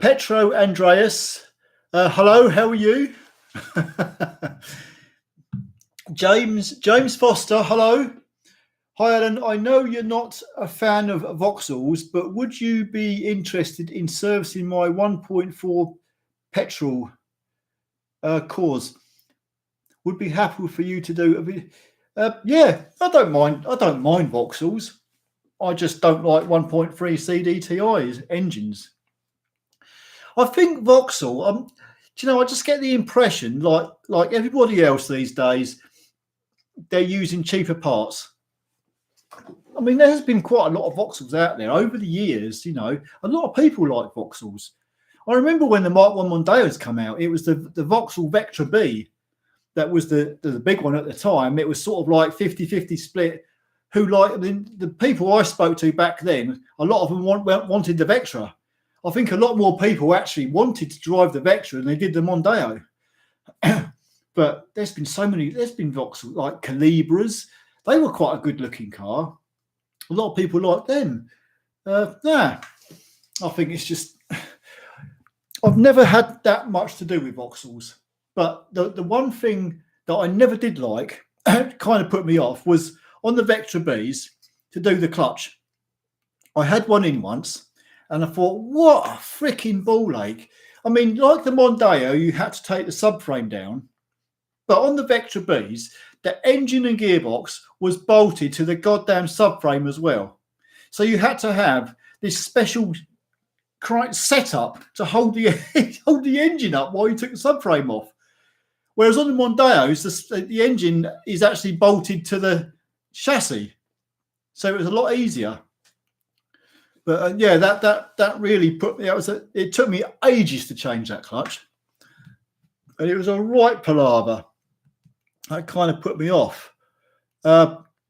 A: Petro Andreas, hello, how are you? James Foster, hello. Hi, Alan. I know you're not a fan of Vauxhalls, but would you be interested in servicing my 1.4 petrol cause? Would be happy for you to do a bit. Yeah, I don't mind. I don't mind Vauxhalls. I just don't like 1.3 CDTI engines. I think Vauxhall. I just get the impression, like everybody else these days, they're using cheaper parts. I mean, there has been quite a lot of Vauxhalls out there over the years. A lot of people like Vauxhalls. I remember when the Mark 1 Mondeos come out, it was the Vauxhall Vectra B that was the big one at the time. It was sort of like 50-50 split. The people I spoke to back then, a lot of them wanted the Vectra. I think a lot more people actually wanted to drive the Vectra than they did the Mondeo. But there's been Vauxhall, like Calibras. They were quite a good looking car. A lot of people like them. I think it's just, I've never had that much to do with Vauxhalls. But the one thing that I never did like, kind of put me off, was on the Vectra Bs to do the clutch. I had one in once, and I thought, what a freaking ball ache. I mean, like the Mondeo, you had to take the subframe down. But on the Vectra Bs, the engine and gearbox was bolted to the goddamn subframe as well. So you had to have this special setup to hold the engine up while you took the subframe off. Whereas on the Mondeos, the engine is actually bolted to the chassis. So it was a lot easier. But yeah, that really put me. It took me ages to change that clutch, and it was a right palaver. That kind of put me off.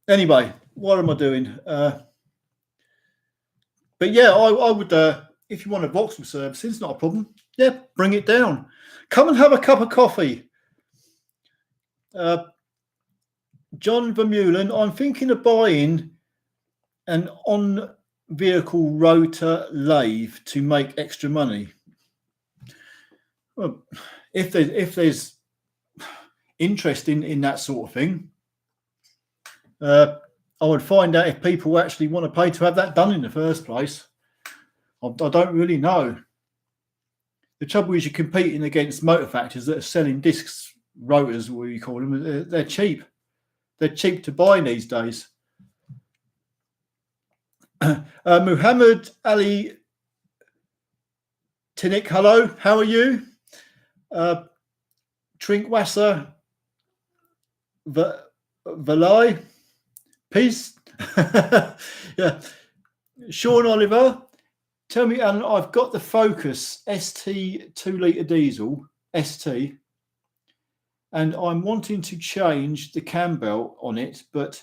A: Anyway, what am I doing? But yeah, I would. If you want a Vauxhall service, it's not a problem. Yeah, bring it down. Come and have a cup of coffee. John Vermeulen, I'm thinking of buying an on-vehicle rotor lathe to make extra money. Well, if there's interest in that sort of thing, I would find out if people actually want to pay to have that done in the first place. I don't really know. The trouble is you're competing against motor factories that are selling discs, rotors, what you call them. They're cheap. They're cheap to buy these days. Muhammad Ali Tinik, hello. How are you? Trinkwasser Valai, peace. Yeah. Sean Oliver, tell me, Alan, I've got the Focus ST 2-litre diesel, ST, and I'm wanting to change the cam belt on it, but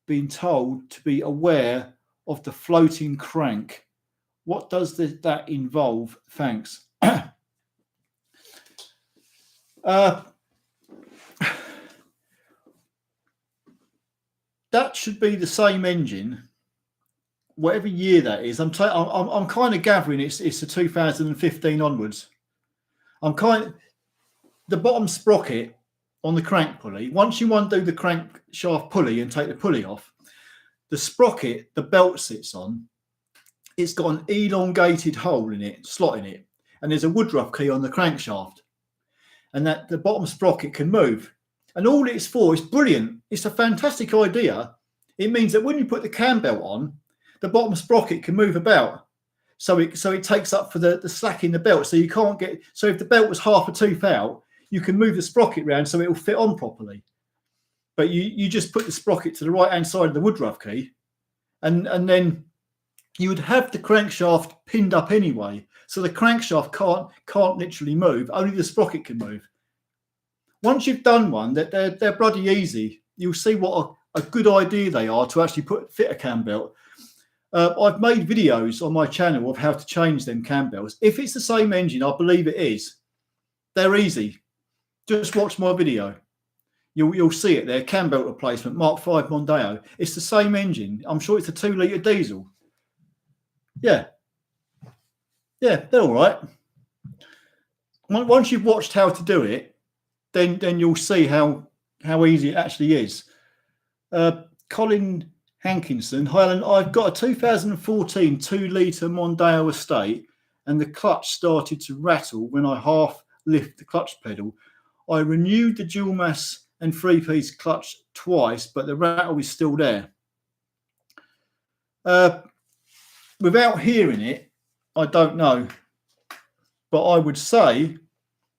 A: being told to be aware of the floating crank. What does that involve? Thanks. That should be the same engine, whatever year that is. I'm kind of gathering it's the 2015 onwards. The bottom sprocket on the crank pulley. Once you undo the crankshaft pulley and take the pulley off, the sprocket the belt sits on, it's got an elongated hole in it, slot in it, and there's a woodruff key on the crankshaft, and that the bottom sprocket can move. And all it's for is brilliant. It's a fantastic idea. It means that when you put the cam belt on, the bottom sprocket can move about. So it takes up for the slack in the belt. So you can't get, so if the belt was half a tooth out, you can move the sprocket around so it will fit on properly. But you just put the sprocket to the right hand side of the woodruff key, and then you would have the crankshaft pinned up anyway. So the crankshaft can't literally move, only the sprocket can move. Once you've done one, they're bloody easy. You'll see what a good idea they are to actually fit a cam belt. I've made videos on my channel of how to change them cam belts. If it's the same engine, I believe it is. They're easy. Just watch my video. You'll see it there. Cam belt replacement, Mark V Mondeo. It's the same engine. I'm sure it's a 2-litre diesel. Yeah, they're all right. Once you've watched how to do it, then you'll see how easy it actually is. Colin Hankinson, hi Alan, I've got a 2014 2-litre Mondeo estate, and the clutch started to rattle when I half lift the clutch pedal. I renewed the dual mass and 3-piece clutch twice, but the rattle is still there. Without hearing it, I don't know, but I would say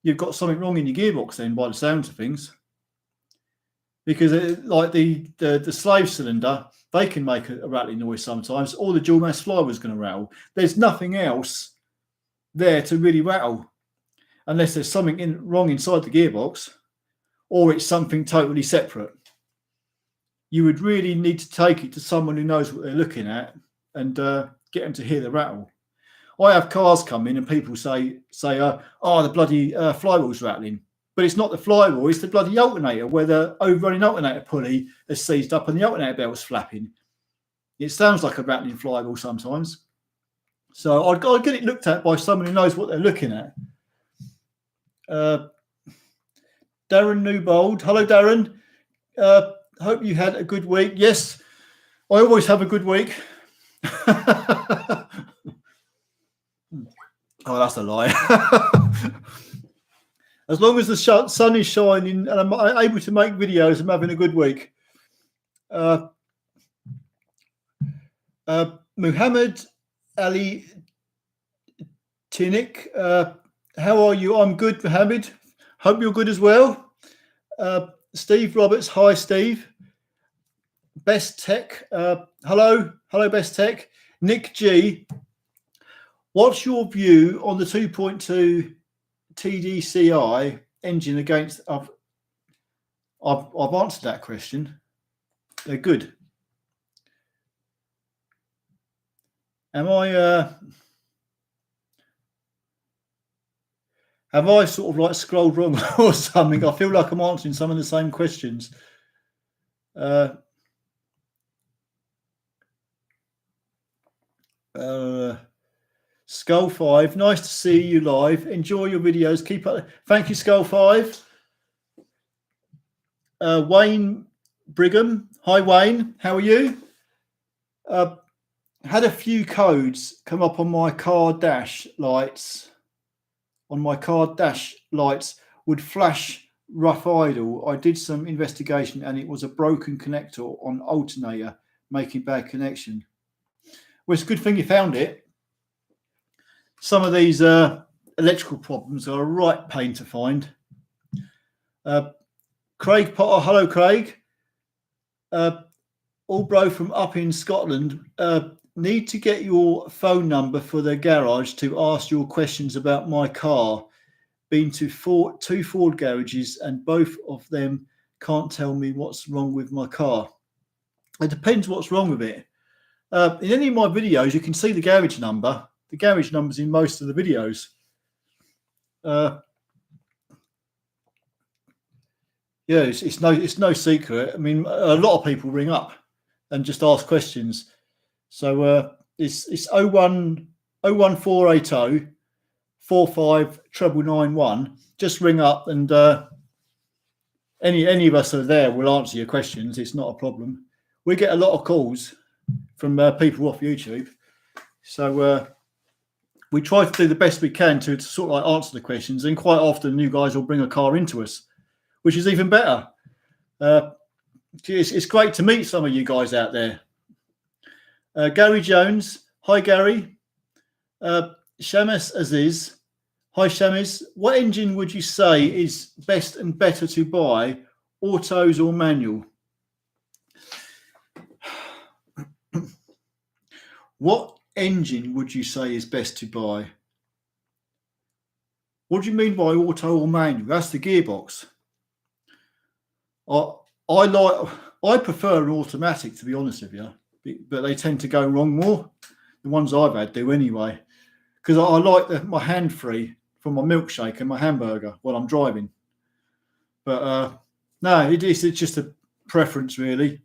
A: you've got something wrong in your gearbox then, by the sounds of things, because like the slave cylinder, they can make a rattling noise sometimes, or the dual mass flywheel is going to rattle. There's nothing else there to really rattle, unless there's something wrong inside the gearbox, or it's something totally separate. You would really need to take it to someone who knows what they're looking at and get them to hear the rattle. I have cars come in and people say, oh, the bloody flywheel's rattling. But it's not the flywheel, it's the bloody alternator, where the overrunning alternator pulley has seized up and the alternator belt's flapping. It sounds like a rattling flywheel sometimes. So I'd get it looked at by someone who knows what they're looking at. Darren Newbold. Hello, Darren. Hope you had a good week. Yes, I always have a good week. Oh, that's a lie. As long as the sun is shining and I'm able to make videos, I'm having a good week. Muhammad Ali Tinik, how are you? I'm good, Muhammad. Hope you're good as well. Steve Roberts, hi, Steve. Best Tech, hello, Best Tech. Nick G, what's your view on the 2.2 TDCI engine against? I've answered that question. They're good. Am I? Have I sort of like scrolled wrong or something? I feel like I'm answering some of the same questions. Skull 5, nice to see you live. Enjoy your videos. Keep up. Thank you, Skull 5. Wayne Brigham. Hi, Wayne. How are you? Had a few codes come up on my car dash lights. On my car dash lights would flash rough idle. I did some investigation and it was a broken connector on alternator making bad connection. Well, it's a good thing you found it. Some of these electrical problems are a right pain to find. Craig Potter, hello Craig. Albro from up in Scotland. Need to get your phone number for the garage to ask your questions about my car. Been to two Ford garages and both of them can't tell me what's wrong with my car. It depends what's wrong with it. In any of my videos, you can see the garage number. The garage number's in most of the videos. Yeah, it's no secret. I mean, a lot of people ring up and just ask questions. So it's 01480 45 991. Just ring up and any of us are there. We'll answer your questions. It's not a problem. We get a lot of calls from people off YouTube. So we try to do the best we can to sort of like answer the questions. And quite often you guys will bring a car into us, which is even better. It's great to meet some of you guys out there. Gary Jones. Hi, Gary. Shamus Aziz. Hi, Shamus. What engine would you say is best and better to buy, autos or manual? What engine would you say is best to buy? What do you mean by auto or manual? That's the gearbox. I prefer an automatic, to be honest with you, but they tend to go wrong more. The ones I've had do anyway, because I like my hand free from my milkshake and my hamburger while I'm driving. But no, it's just a preference, really.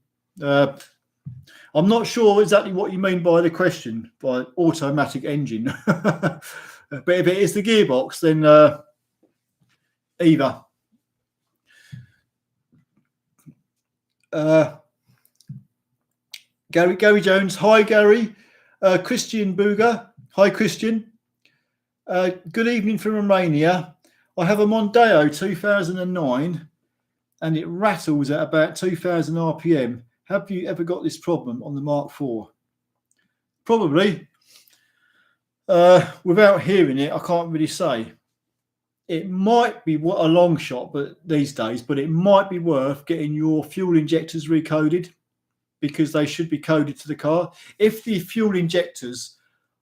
A: I'm not sure exactly what you mean by the question, by automatic engine. But if it is the gearbox, then either. Gary Jones. Hi, Gary. Christian Buga. Hi, Christian. Good evening from Romania. I have a Mondeo 2009 and it rattles at about 2000 RPM. Have you ever got this problem on the Mark IV? Probably. Without hearing it, I can't really say. It might be a long shot, but these days, but it might be worth getting your fuel injectors recoded, because they should be coded to the car. If the fuel injectors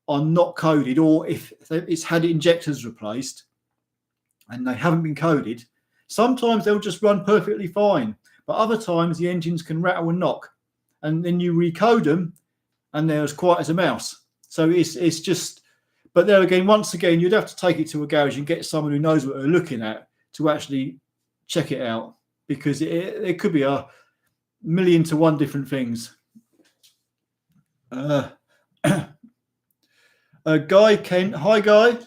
A: are not coded, or if it's had injectors replaced and they haven't been coded, sometimes they'll just run perfectly fine. But other times the engines can rattle and knock, and then you recode them and they're as quiet as a mouse. So it's just, but there again, once again, you'd have to take it to a garage and get someone who knows what they're looking at to actually check it out, because it could be a million to one different things. Guy Kent. Hi, Guy.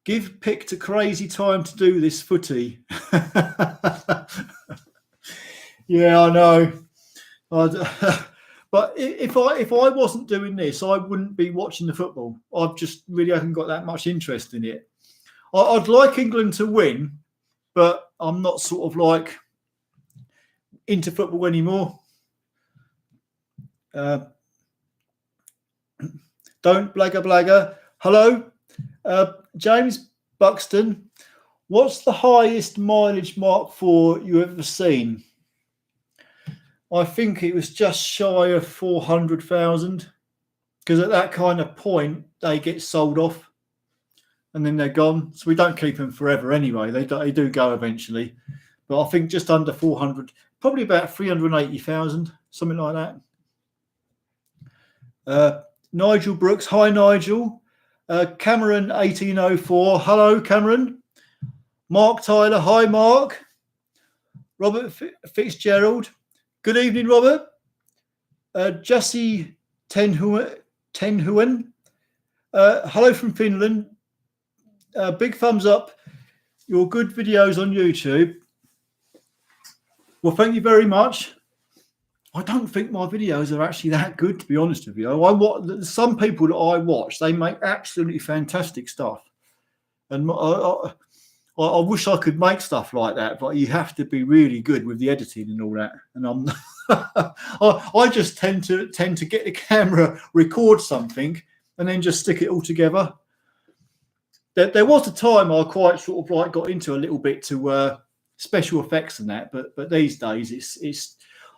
A: Give picked a crazy time to do this footy. Yeah, I know. But if I wasn't doing this, I wouldn't be watching the football. I've just really haven't got that much interest in it. I'd like England to win, but I'm not sort of like into football anymore. Don't blagger. Hello, James Buxton. What's the highest mileage Mark IV you ever seen? I think it was just shy of 400,000, because at that kind of point they get sold off and then they're gone. So we don't keep them forever anyway. They do go eventually, but I think just under 400, probably about 380,000, something like that. Nigel Brooks. Hi, Nigel. Cameron 1804. Hello, Cameron. Mark Tyler, hi Mark. Robert Fitzgerald, good evening, Robert. Jussie Tenhuan, hello from Finland. Big thumbs up. Your good videos on YouTube. Well, thank you very much. I don't think my videos are actually that good, to be honest with you. Some people that I watch, they make absolutely fantastic stuff, and I wish I could make stuff like that, but you have to be really good with the editing and all that. And I'm, I just tend to get the camera, record something, and then just stick it all together. There was a time I quite sort of like got into a little bit to special effects and that, but these days it's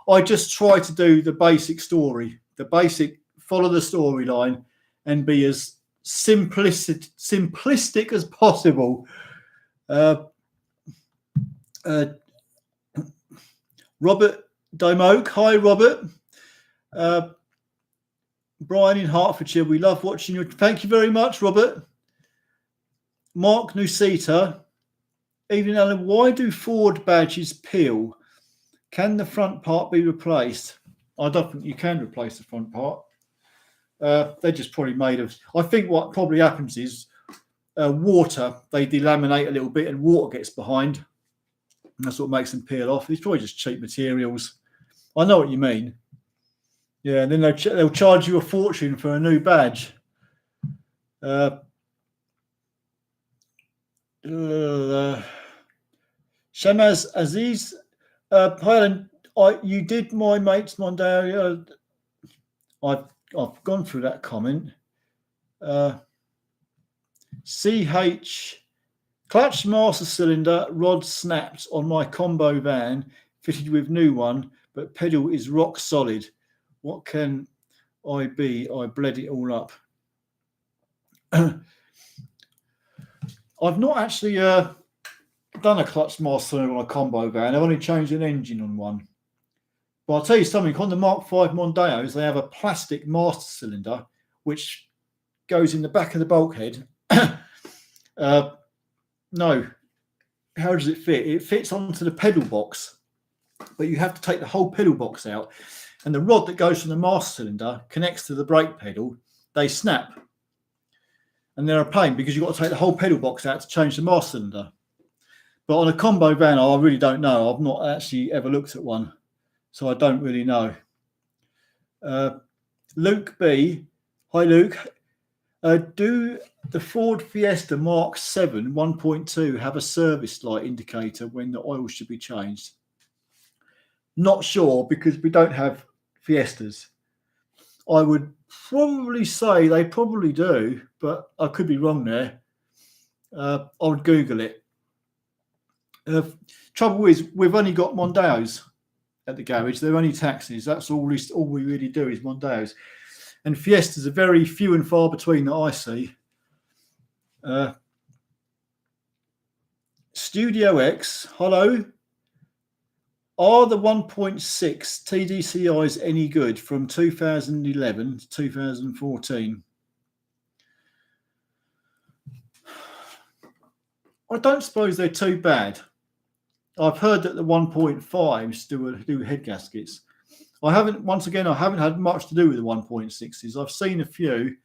A: I just try to do the basic story, follow the storyline, and be as simplistic as possible. Robert Domoke, hi Robert. Brian in Hertfordshire, we love watching you. Thank you very much, Robert. Mark Nusita, evening Alan. Why do Ford badges peel? Can the front part be replaced? I don't think you can replace the front part. They're just probably made of. I think what probably happens is water. They delaminate a little bit, and water gets behind. And that's what makes them peel off. It's probably just cheap materials. I know what you mean. Yeah, and then they'll charge you a fortune for a new badge. Shamaz Aziz, Highland, you did my mate's Mondeo. I've gone through that comment. CH clutch master cylinder rod snapped on my combo van, fitted with new one, but pedal is rock solid. What can I be? I bled it all up. I've not actually done a clutch master on a combo van. I've only changed an engine on one. But I'll tell you something, on the Mark V Mondeos, they have a plastic master cylinder which goes in the back of the bulkhead. No, how does it fit? It fits onto the pedal box, but you have to take the whole pedal box out. And the rod that goes from the master cylinder connects to the brake pedal. They snap. And they're a pain because you've got to take the whole pedal box out to change the master cylinder. But on a combo van, I really don't know. I've not actually ever looked at one, so I don't really know. Luke B. Hi, Luke. Do the Ford Fiesta Mark 7 1.2 have a service light indicator when the oil should be changed? Not sure, because we don't have Fiestas. I would probably say they probably do, but I could be wrong there. I would Google it. Trouble is, we've only got Mondeos at the garage. They're only taxis. That's all we really do is Mondeos. And Fiestas are very few and far between that I see. Studio X, hello. Are the 1.6 TDCIs any good from 2011 to 2014? I don't suppose they're too bad. I've heard that the 1.5s do head gaskets. I haven't had much to do with the 1.6s. I've seen a few,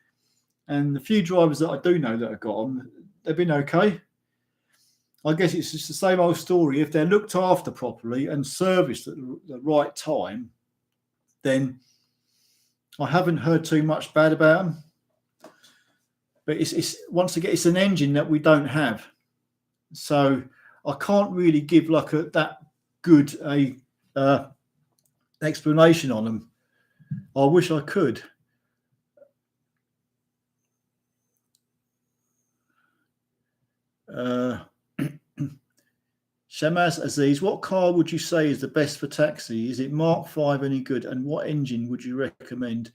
A: and the few drivers that I do know that have got them, they've been okay. I guess it's just the same old story. If they're looked after properly and serviced at the right time, then I haven't heard too much bad about them. But it's once again, it's an engine that we don't have, so I can't really give like that good explanation on them. I wish I could. Shamaz Aziz, what car would you say is the best for taxi? Is it Mark V any good? And what engine would you recommend?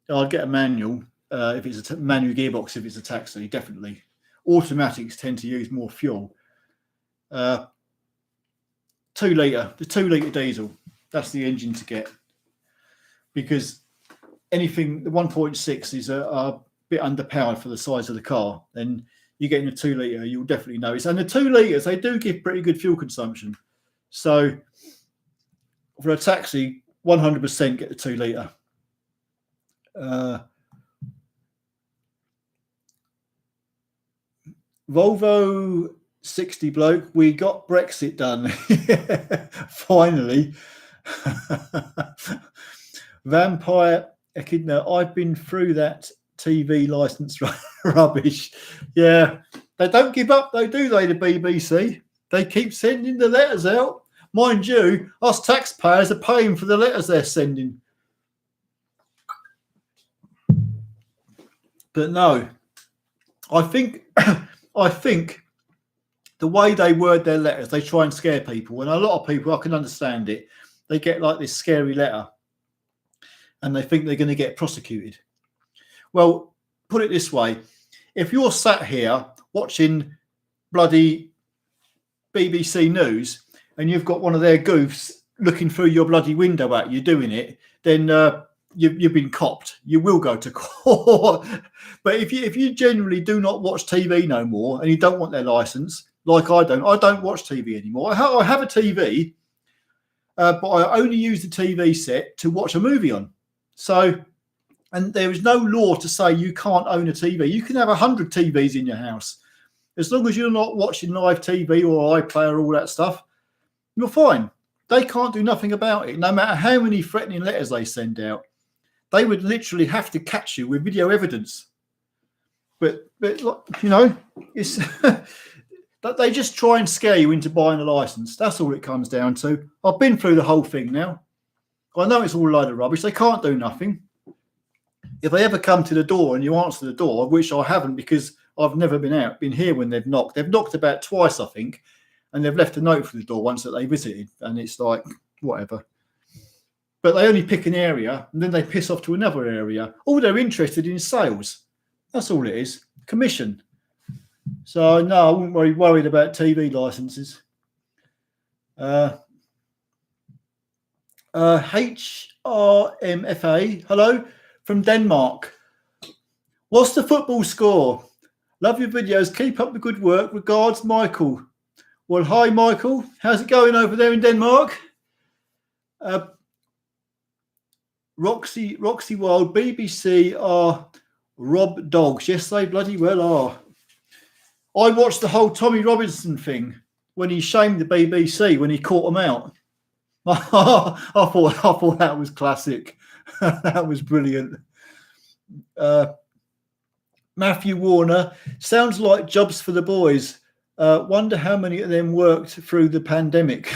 A: I'd get a manual if it's a manual gearbox. If it's a taxi, definitely. Automatics tend to use more fuel. 2 litre, the 2 litre diesel. That's the engine to get, because anything the 1.6 is a bit underpowered for the size of the car. Then you're getting a 2 litre, you'll definitely notice. And the 2 litres, they do give pretty good fuel consumption. So for a taxi, 100% get the 2 litre. Volvo 60 bloke, we got Brexit done. Finally. Vampire Echidna, I've been through that TV license rubbish. Yeah, they don't give up though, do they, the BBC? They keep sending the letters out. Mind you, us taxpayers are paying for the letters they're sending. But no, I think the way they word their letters, they try and scare people. And a lot of people, I can understand it. They get like this scary letter and they think they're going to get prosecuted. Well, put it this way. If you're sat here watching bloody BBC News and you've got one of their goofs looking through your bloody window at you doing it, then you've been copped. You will go to court. But if you generally do not watch TV no more and you don't want their license, like I don't watch TV anymore. I have a TV, but I only use the TV set to watch a movie on. So, and there is no law to say you can't own a TV. You can have 100 TVs in your house. As long as you're not watching live TV or iPlayer or all that stuff, you're fine. They can't do nothing about it, no matter how many threatening letters they send out. They would literally have to catch you with video evidence. But you know, it's that they just try and scare you into buying a license. That's all it comes down to. I've been through the whole thing now. I know it's all a load of rubbish. They can't do nothing. If they ever come to the door and you answer the door, which I haven't because I've never been here when they've knocked. They've knocked about twice, I think, and they've left a note for the door once that they visited, and it's like, whatever. But they only pick an area and then they piss off to another area. All they're interested in is sales. That's all it is. Commission. So no, I wouldn't be worried about TV licenses. HRMFA, hello from Denmark. What's the football score? Love your videos. Keep up the good work. Regards, Michael. Well, hi, Michael. How's it going over there in Denmark? Roxy Wild, BBC are rob dogs. Yes, they bloody well are. I watched the whole Tommy Robinson thing when he shamed the BBC when he caught them out. I thought that was classic. That was brilliant. Matthew Warner, sounds like jobs for the boys. Wonder how many of them worked through the pandemic.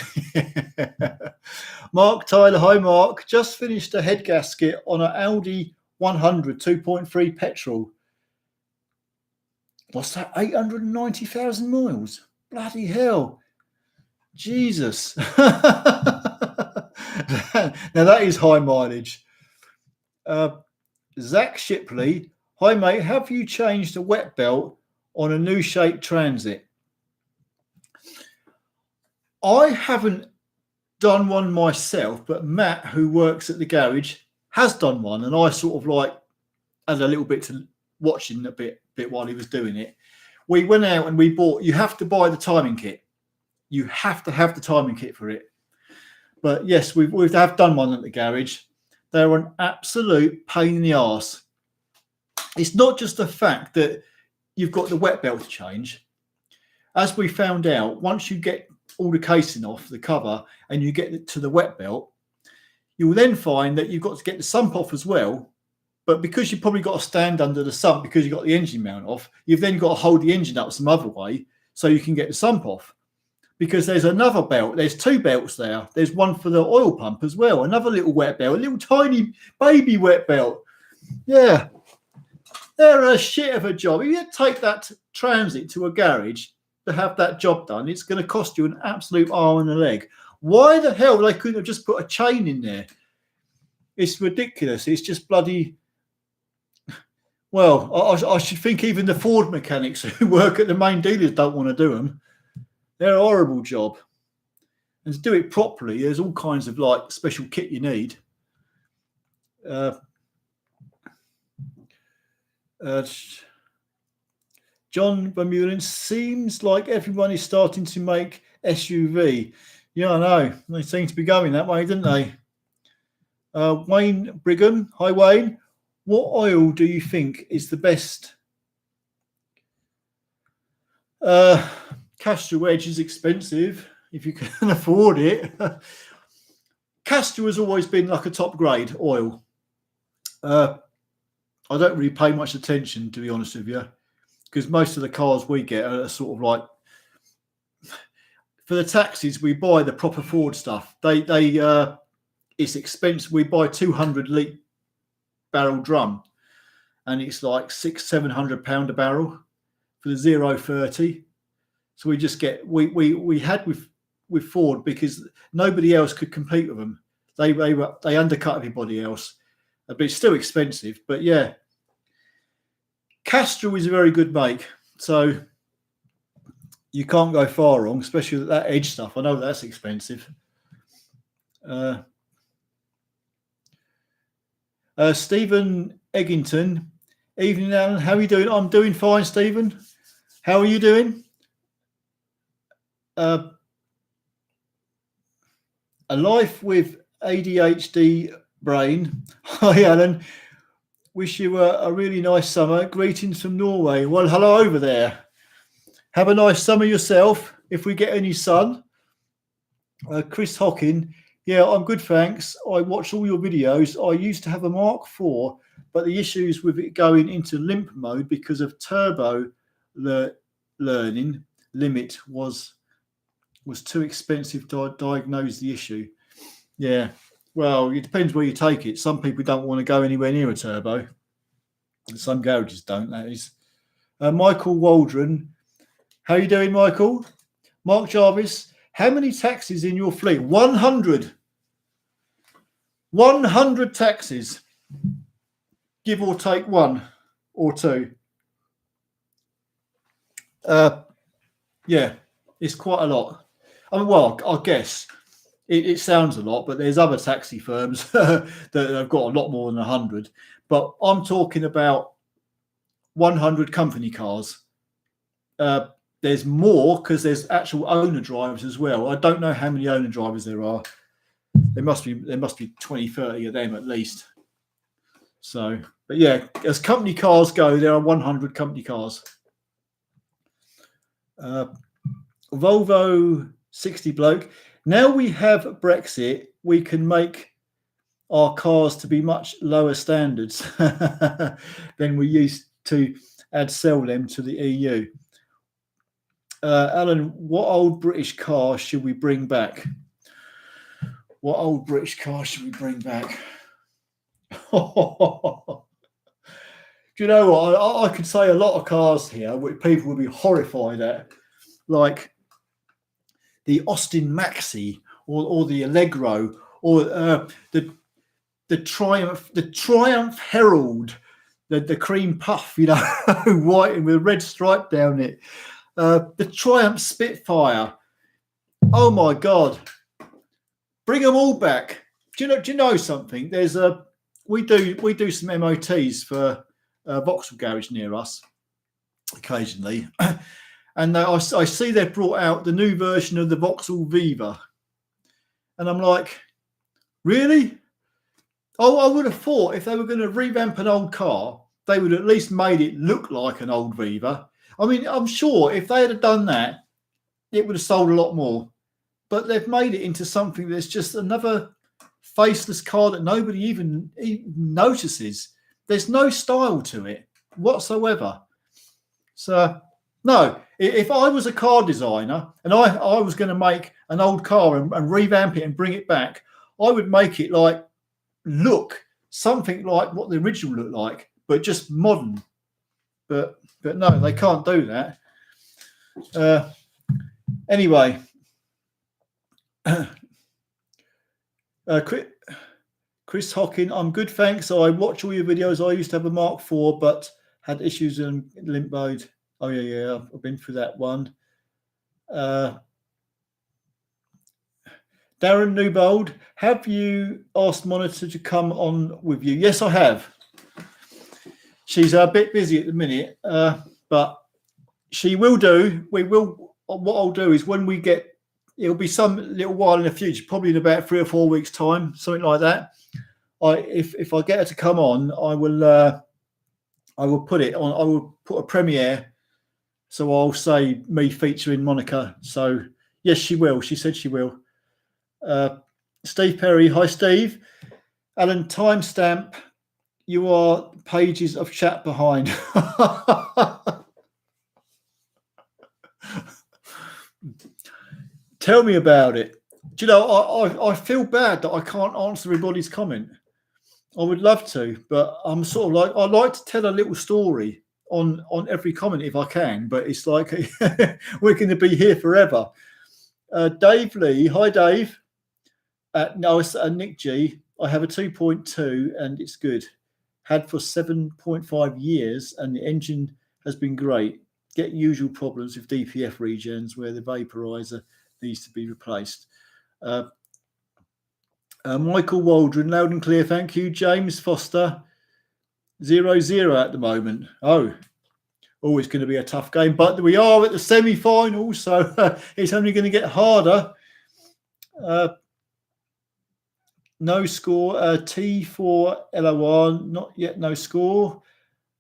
A: Mark Tyler, hi Mark. Just finished a head gasket on an Audi 100 2.3 petrol. What's that? 890,000 miles. Bloody hell. Jesus. Now that is high mileage. Zach Shipley, hi mate, have you changed a wet belt on a new shape Transit? I haven't done one myself, but Matt, who works at the garage, has done one, and I sort of like had a little bit to watching a bit while he was doing it. We went out and we bought. You have to buy the timing kit. You have to have the timing kit for it. But yes, we've done one at the garage. They're an absolute pain in the arse. It's not just the fact that you've got the wet belt to change. As we found out, once you get all the casing off the cover and you get to the wet belt, you will then find that you've got to get the sump off as well. But because you've probably got to stand under the sump because you've got the engine mount off, you've then got to hold the engine up some other way so you can get the sump off. Because there's another belt. There's two belts there. There's one for the oil pump as well. Another little wet belt, a little tiny baby wet belt. Yeah. They're a shit of a job. If you take that Transit to a garage to have that job done, it's going to cost you an absolute arm and a leg. Why the hell they couldn't have just put a chain in there? It's ridiculous. It's just bloody... Well, I should think even the Ford mechanics who work at the main dealers don't want to do them. They're a horrible job. And to do it properly, there's all kinds of like special kit you need. John Vermeulen, seems like everyone is starting to make SUV. Yeah, I know. They seem to be going that way, didn't they? Wayne Brigham. Hi, Wayne. What oil do you think is the best? Castor Wedge is expensive if you can afford it. Castor has always been like a top grade oil. I don't really pay much attention, to be honest with you, because most of the cars we get are sort of like, for the taxis we buy the proper Ford stuff. It's expensive. We buy 200 litre barrel drum, and it's like £600-700 a barrel for the 030. So we just get we had with Ford because nobody else could compete with them. They undercut everybody else, but it's still expensive. But yeah, Castrol is a very good make, so you can't go far wrong, especially with that edge stuff. I know that's expensive. Stephen Eggington, evening, Alan. How are you doing? I'm doing fine, Stephen. How are you doing? A life with ADHD brain. Hi, Alan. Wish you a really nice summer. Greetings from Norway. Well, hello over there. Have a nice summer yourself, if we get any sun. Chris Hockin. Yeah, I'm good, thanks. I watch all your videos. I used to have a Mark IV, but the issues with it going into limp mode because of turbo learning limit was too expensive to diagnose the issue. Yeah, well, it depends where you take it. Some people don't want to go anywhere near a turbo. Some garages don't, that is. Michael Waldron. How are you doing, Michael? Mark Jarvis. How many taxis in your fleet? 100. 100 taxis. Give or take one or two. Yeah, it's quite a lot. I mean, well, I guess it sounds a lot, but there's other taxi firms that have got a lot more than 100. But I'm talking about 100 company cars. There's more because there's actual owner drivers as well. I don't know how many owner drivers there are. There must be 20, 30 of them at least. So, but yeah, as company cars go, there are 100 company cars. Volvo 60 bloke. Now we have Brexit, we can make our cars to be much lower standards than we used to and sell them to the EU. Alan, what old British car should we bring back? What old British car should we bring back? Do you know what? I could say a lot of cars here which people would be horrified at, like the Austin Maxi or the Allegro or the Triumph Herald, the cream puff, you know, white and with a red stripe down it. The Triumph Spitfire. Oh my God! Bring them all back. Do you know something? There's we do some MOTs for Vauxhall garage near us occasionally, and I see they've brought out the new version of the Vauxhall Viva, and I'm like, really? Oh, I would have thought if they were going to revamp an old car, they would at least made it look like an old Viva. I mean, I'm sure if they had done that, it would have sold a lot more. But they've made it into something that's just another faceless car that nobody even notices. There's no style to it whatsoever. So, no, if I was a car designer and I was going to make an old car and revamp it and bring it back, I would make it look something like what the original looked like, but just modern. But no, they can't do that. Anyway, Chris Hockin, I'm good, thanks. I watch all your videos. I used to have a Mark IV, but had issues in limp mode. Oh yeah, I've been through that one. Darren Newbold, have you asked Monitor to come on with you? Yes, I have. She's a bit busy at the minute, but she will do. We will. What I'll do is when we get, it'll be some little while in the future, probably in about 3 or 4 weeks' time, something like that. If I get her to come on, I will put it on. I will put a premiere. So I'll say me featuring Monica. So yes, she will. She said she will. Steve Perry, hi Steve. Alan, timestamp. You are pages of chat behind. Tell me about it. Do you know, I feel bad that I can't answer everybody's comment. I would love to, but I'm sort of like, I like to tell a little story on every comment if I can, but it's like we're going to be here forever. Dave Lee, hi Dave. No, it's Nick G. I have a 2.2 and it's good. Had for 7.5 years and the engine has been great. Get usual problems with DPF regens where the vaporizer needs to be replaced. Michael Waldron, loud and clear, thank you. James Foster, 0-0 at the moment. Oh, it's going to be a tough game, but we are at the semi-final, so it's only going to get harder. No score. T4LOR, not yet no score.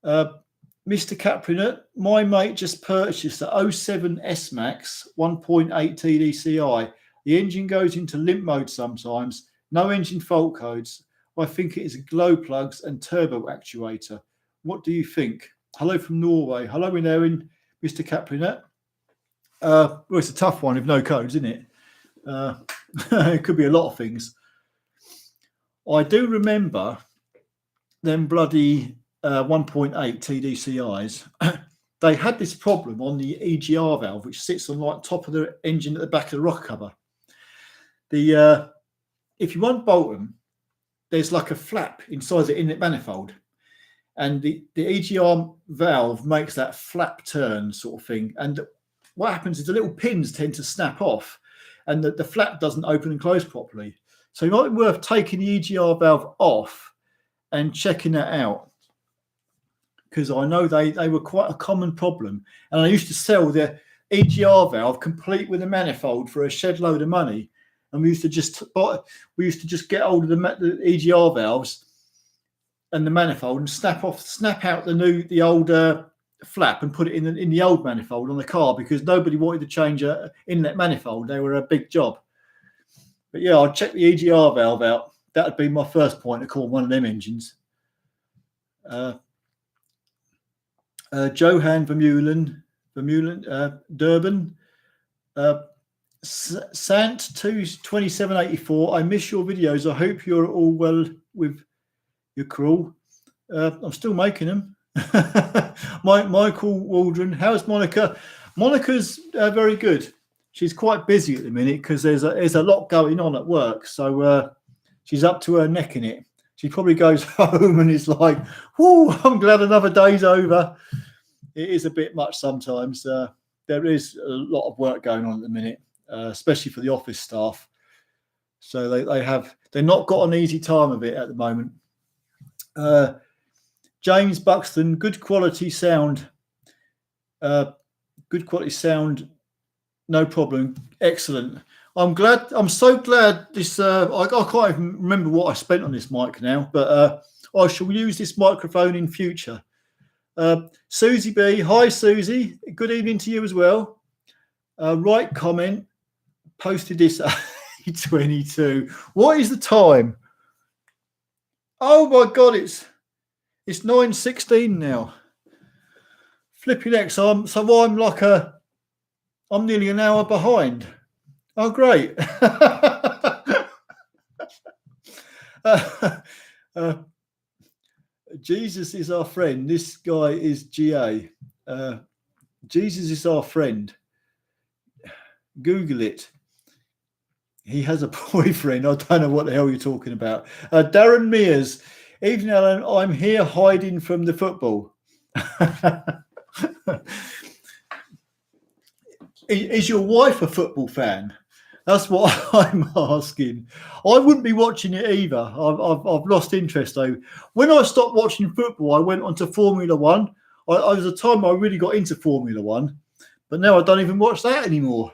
A: Mr. Caprinet, my mate just purchased the 07 S-Max 1.8 TDCi. The engine goes into limp mode sometimes. No engine fault codes. I think it is glow plugs and turbo actuator. What do you think? Hello from Norway. Hello in there, Mr. Caprinet. Well, it's a tough one with no codes, isn't it? It could be a lot of things. I do remember them bloody 1.8 TDCIs. They had this problem on the EGR valve, which sits on like top of the engine at the back of the rocker cover. If you unbolt them, there's like a flap inside the inlet manifold, and the EGR valve makes that flap turn sort of thing. And what happens is the little pins tend to snap off, and the flap doesn't open and close properly. So it might be worth taking the EGR valve off and checking that out, because I know they were quite a common problem. And I used to sell the EGR valve complete with a manifold for a shed load of money. And we used to just get hold of the EGR valves and the manifold and snap out the old flap and put it in the old manifold on the car, because nobody wanted to change a inlet manifold. They were a big job. But yeah, I'd check the EGR valve out. That would be my first point to call one of them engines. Johan Vermeulen, Durban. Sant 2784. I miss your videos. I hope you're all well with your crew. I'm still making them. Michael Waldron. How's Monica? Monica's very good. She's quite busy at the minute because there's a lot going on at work. So she's up to her neck in it. She probably goes home and is like, "Whoo, I'm glad another day's over." It is a bit much sometimes. There is a lot of work going on at the minute. Especially for the office staff, so they're not got an easy time of it at the moment. James Buxton, good quality sound, no problem, excellent. I'm so glad this. I can't even remember what I spent on this mic now, but I shall use this microphone in future. Susie B, hi Susie, good evening to you as well. Right comment. Posted this at 8:22. What is the time? Oh my god, it's 9:16 now. Flipping X. I'm nearly an hour behind. Oh great. Jesus is our friend. This guy is GA. Jesus is our friend. Google it. He has a boyfriend. I don't know what the hell you're talking about. Darren Mears. Evening, Alan. I'm here hiding from the football. Is your wife a football fan? That's what I'm asking. I wouldn't be watching it either. I've lost interest though. When I stopped watching football, I went on to Formula One. I was a time I really got into Formula One. But now I don't even watch that anymore.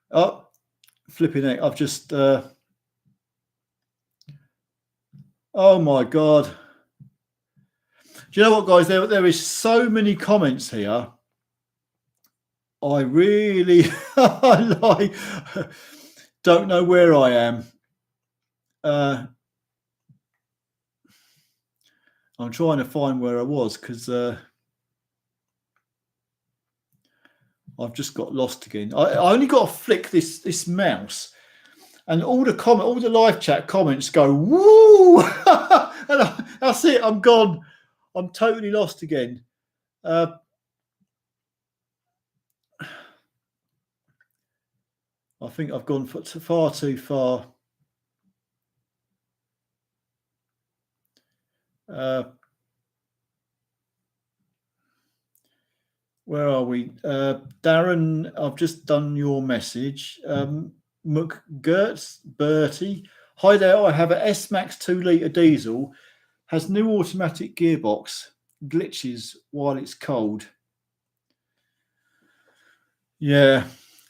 A: Oh, flipping it. I've just... oh, my God. Do you know what, guys? There is so many comments here. I really don't know where I am. I'm trying to find where I was because I've just got lost again. I only got to flick this mouse, and all the live chat comments go woo, and that's it. I'm gone. I'm totally lost again. I think I've gone far too far. Where are we? Darren, I've just done your message. McGertz, Bertie. Hi there, I have a S-Max 2-litre diesel. Has new automatic gearbox. Glitches while it's cold. Yeah,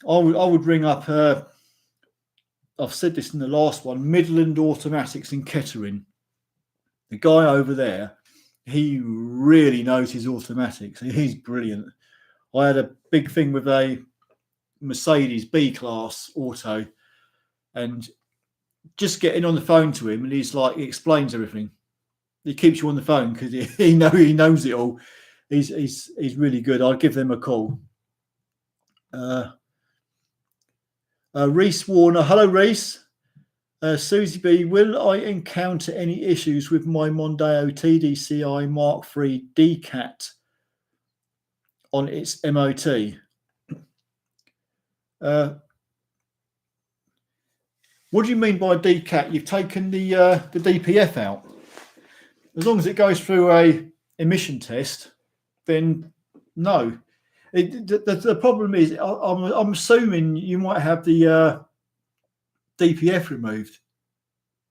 A: I would ring up... I've said this in the last one, Midland Automatics in Kettering. The guy over there, he really knows his automatics. He's brilliant. I had a big thing with a Mercedes B-Class auto, and just getting on the phone to him, and he's like, he explains everything. He keeps you on the phone because he knows it all. He's really good. I'll give them a call. Reese Warner. Hello, Reese. Susie B, will I encounter any issues with my Mondeo TDCi Mark III DCAT on its MOT? What do you mean by DCAT? You've taken the DPF out. As long as it goes through a emission test, then no. The problem is, I'm assuming you might have the DPF removed.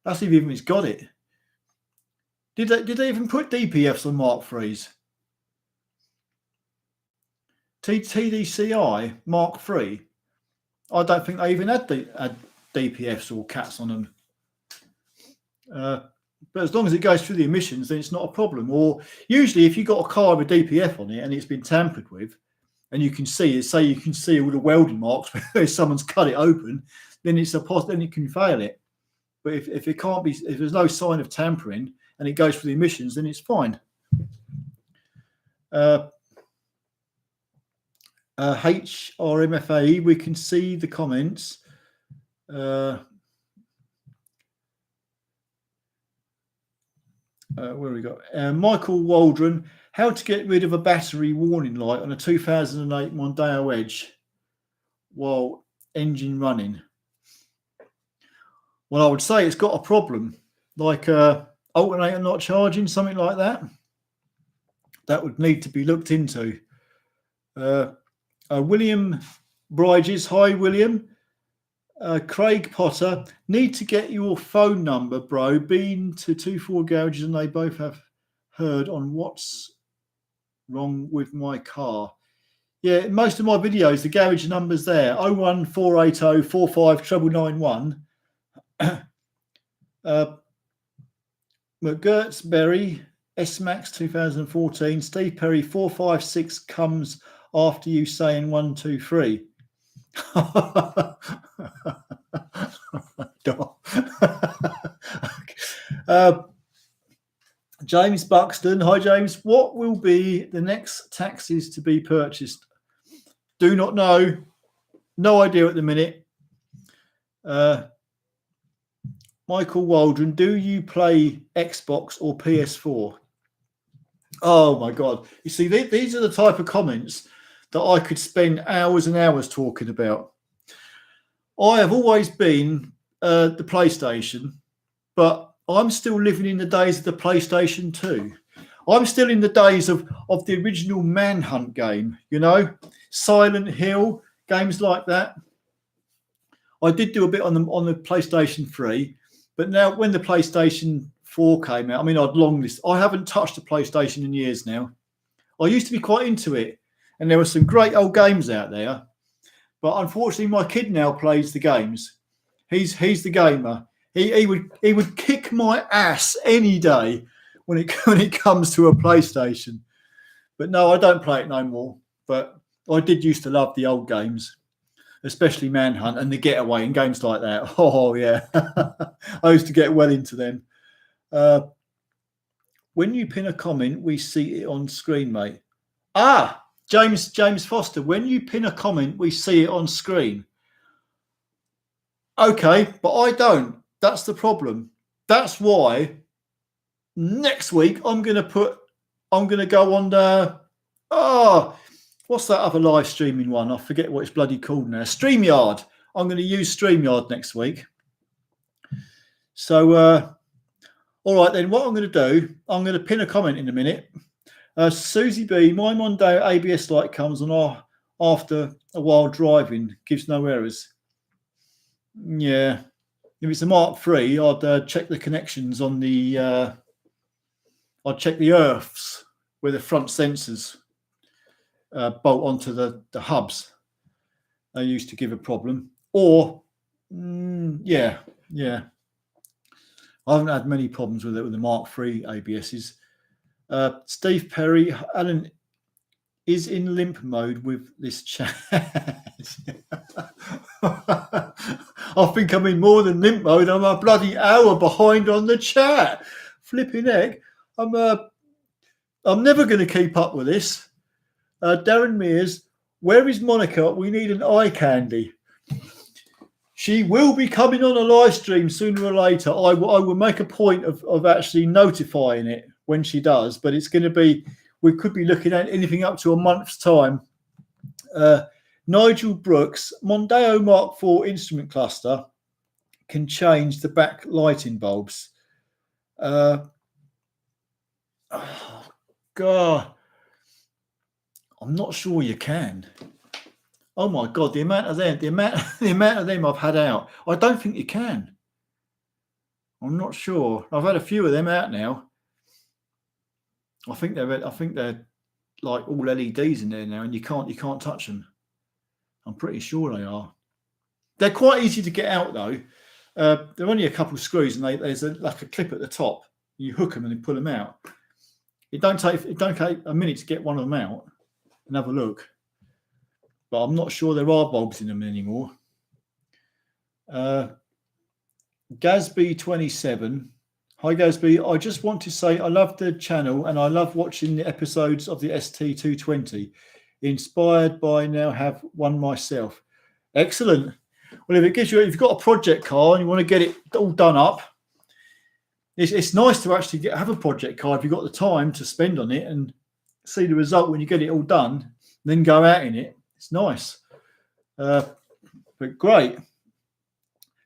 A: That's if even it's got it. Did they even put DPFs on Mark IIIs? TDCi Mark III. I don't think they even had DPFs or cats on them. But as long as it goes through the emissions, then it's not a problem. Or usually, if you've got a car with DPF on it and it's been tampered with, and you can see it, say you can see all the welding marks where someone's cut it open, then it's then it can fail it. But if it can't be, if there's no sign of tampering and it goes through the emissions, then it's fine. HRMFA, we can see the comments. Where we got? Michael Waldron, how to get rid of a battery warning light on a 2008 Mondeo Edge while engine running? Well, I would say it's got a problem, like alternator not charging, something like that. That would need to be looked into. William Bridges, hi William. Craig Potter, need to get your phone number, bro. Been to 2-4 garages and they both have heard on what's wrong with my car. Yeah, most of my videos, the garage number's there, 01480 45 991. McGertz Berry, S-Max 2014, Steve Perry 456 comes after you saying 1, 2, 3. James Buxton, hi James. What will be the next taxis to be purchased? Do not know. No idea at the minute. Michael Waldron, do you play Xbox or PS4? Oh my God. You see, these are the type of comments that I could spend hours and hours talking about. I have always been the PlayStation, but I'm still living in the days of the PlayStation 2. I'm still in the days of the original Manhunt game, you know, Silent Hill, games like that. I did do a bit on the PlayStation 3, but now when the PlayStation 4 came out. I mean, I'd long list. I haven't touched a PlayStation in years now. I used to be quite into it, and there were some great old games out there. But unfortunately, my kid now plays the games. He's the gamer. He would kick my ass any day when it comes to a PlayStation. But no, I don't play it no more. But I did used to love the old games, especially Manhunt and The Getaway and games like that. Oh yeah, I used to get well into them. When you pin a comment, we see it on screen, mate. James Foster, when you pin a comment, we see it on screen. Okay, but I don't. That's the problem. That's why next week I'm going to go on the, what's that other live streaming one? I forget what it's bloody called now. StreamYard. I'm going to use StreamYard next week. So, all right then, what I'm going to do, I'm going to pin a comment in a minute. Susie B, my Mondeo ABS light comes on after a while driving, gives no errors. Yeah, if it's a Mark III, I'd check the connections on the. I'd check the earths where the front sensors bolt onto the hubs. They used to give a problem. Or, yeah. I haven't had many problems with it with the Mark III ABSs. Steve Perry, Alan is in limp mode with this chat. I think I'm in more than limp mode. I'm a bloody hour behind on the chat. Flipping heck. I'm never going to keep up with this. Darren Mears, where is Monica? We need an eye candy. She will be coming on a live stream sooner or later. I will make a point of actually notifying it when she does, but it's going to be, we could be looking at anything up to a month's time. Nigel Brooks, Mondeo Mark IV instrument cluster can change the back lighting bulbs. Oh God, I'm not sure you can. Oh my God, the amount of them I've had out. I don't think you can. I'm not sure. I've had a few of them out now. I think they're like all LEDs in there now, and you can't touch them. I'm pretty sure they are. They're quite easy to get out though. They're only a couple of screws, and there's like a clip at the top. You hook them and then pull them out. It don't take a minute to get one of them out and have a look. But I'm not sure there are bulbs in them anymore. Gasby27. Hi Gasby, I just want to say I love the channel and I love watching the episodes of the ST220. Inspired by now have one myself. Excellent. Well, if you've got a project car and you want to get it all done up, it's nice to actually have a project car if you've got the time to spend on it and see the result when you get it all done, then go out in it. It's nice. But great.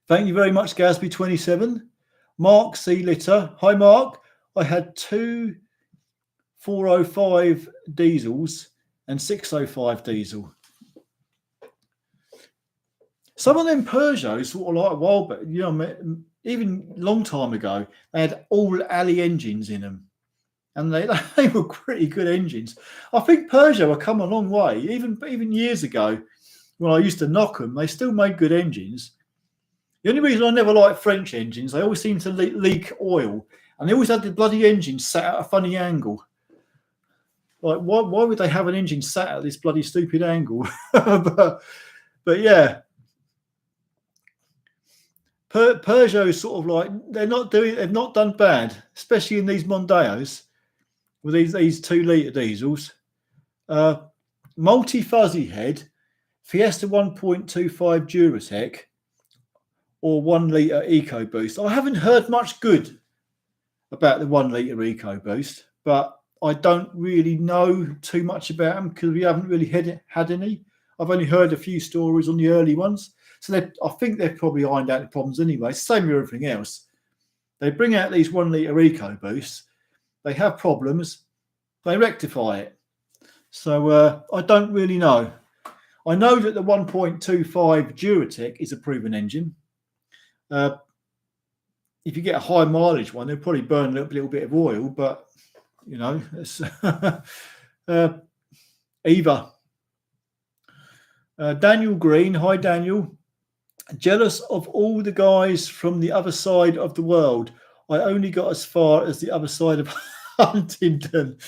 A: Thank you very much, Gasby27. Mark C. Litter. Hi, Mark. I had 2 405 diesels and 605 diesel. Some of them Peugeots, sort of like a while back, even a long time ago, they had all alley engines in them. And they were pretty good engines. I think Peugeot have come a long way. Even years ago, when I used to knock them, they still made good engines. The only reason I never liked French engines, they always seem to leak oil, and they always had the bloody engine sat at a funny angle. Like, why would they have an engine sat at this bloody stupid angle? but yeah, Peugeot is sort of like they've not done bad, especially in these Mondeos with these 2 litre diesels. Multi-fuzzy head, Fiesta 1.25 Duratec, or 1 litre EcoBoost. I haven't heard much good about the 1 litre EcoBoost, but I don't really know too much about them because we haven't really had any. I've only heard a few stories on the early ones. So I think they've probably ironed out the problems anyway. Same with everything else. They bring out these 1 litre EcoBoosts. They have problems. They rectify it. So I don't really know. I know that the 1.25 Duratec is a proven engine. if you get a high mileage one, they'll probably burn a little bit of oil, but you know, it's Eva. Daniel Green, hi Daniel. Jealous of all the guys from the other side of the world. I only got as far as the other side of Huntington.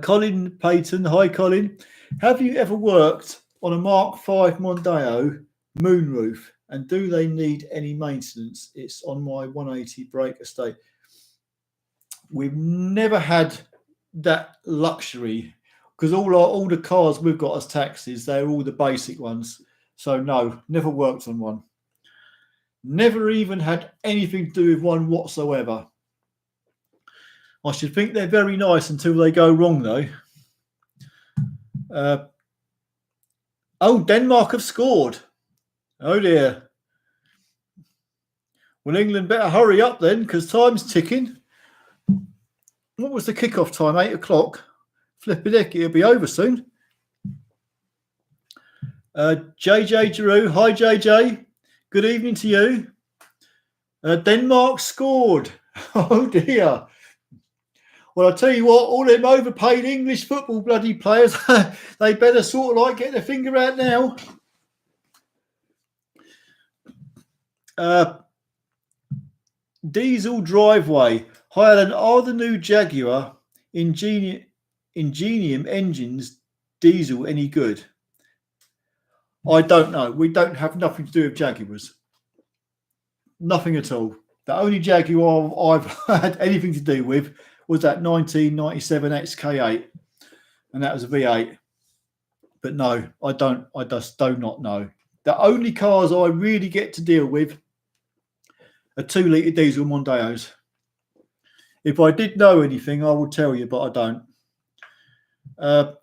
A: Colin Payton, hi Colin. Have you ever worked on a Mark V Mondeo moonroof, and do they need any maintenance? It's on my 180 brake estate. We've never had that luxury, because all the cars we've got as taxis, they're all the basic ones. So no, never worked on one. Never even had anything to do with one whatsoever. I should think they're very nice until they go wrong, though. Oh, Denmark have scored. Oh dear. Well, England better hurry up then, because time's ticking. What was the kickoff time? 8 o'clock. Flipping heck, it'll be over soon. JJ Giroux. Hi, JJ. Good evening to you. Denmark scored. Oh, dear. Well, I'll tell you what, all them overpaid English football bloody players, they better sort of like get their finger out now. Diesel driveway. Hi, Alan. Are the new Jaguar Ingenium engines diesel any good? I don't know. We don't have nothing to do with Jaguars. Nothing at all. The only Jaguar I've had anything to do with was that 1997 XK8, and that was a V8. But no, I just do not know. The only cars I really get to deal with are 2-litre diesel Mondeos. If I did know anything, I would tell you, but I don't.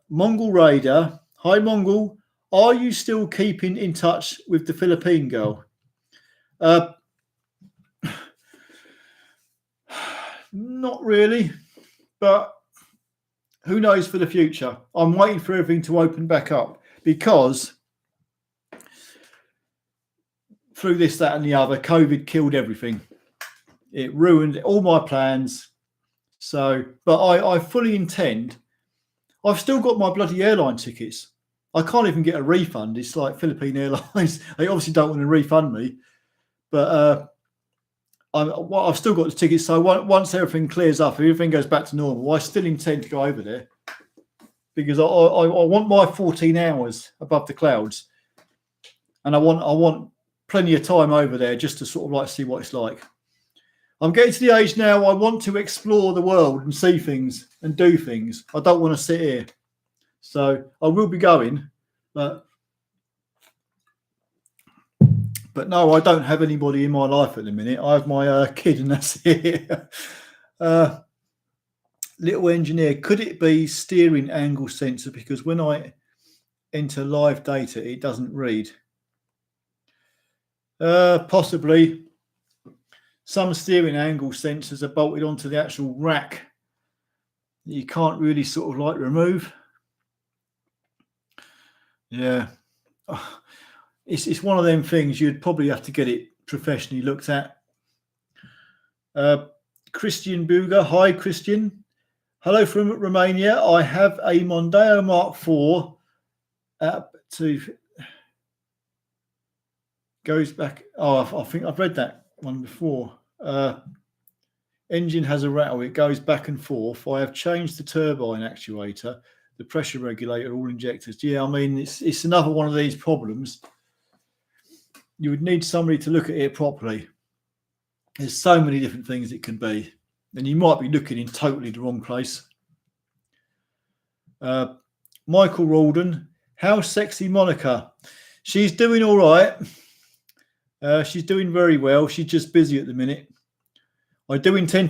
A: Mongol Raider. Hi, Mongol. Are you still keeping in touch with the Philippine girl? Not really, but who knows for the future? I'm waiting for everything to open back up, because through this, that, and the other, COVID killed everything. It ruined all my plans. So, but I fully intend. I've still got my bloody airline tickets. I can't even get a refund. It's like Philippine Airlines. They obviously don't want to refund me, but I've still got the tickets. So once everything clears up, everything goes back to normal, I still intend to go over there, because I want my 14 hours above the clouds, and I want plenty of time over there just to sort of like see what it's like. I'm getting to the age now I want to explore the world and see things and do things. I don't want to sit here. So I will be going, but no, I don't have anybody in my life at the minute. I have my kid, and that's it. Little engineer, could it be steering angle sensor? Because when I enter live data, it doesn't read. Possibly. Some steering angle sensors are bolted onto the actual rack that you can't really sort of like remove. Yeah. It's one of them things you'd probably have to get it professionally looked at. Christian Buga. Hi, Christian. Hello from Romania. I have a Mondeo Mark IV goes back. Oh, I think I've read that one before. Engine has a rattle. It goes back and forth. I have changed the turbine actuator, the pressure regulator, all injectors. Yeah, I mean, it's another one of these problems. You would need somebody to look at it properly. There's so many different things it can be, and you might be looking in totally the wrong place. Michael Rawdon. How sexy Monica? She's doing all right. She's doing very well. She's just busy at the minute. I do intend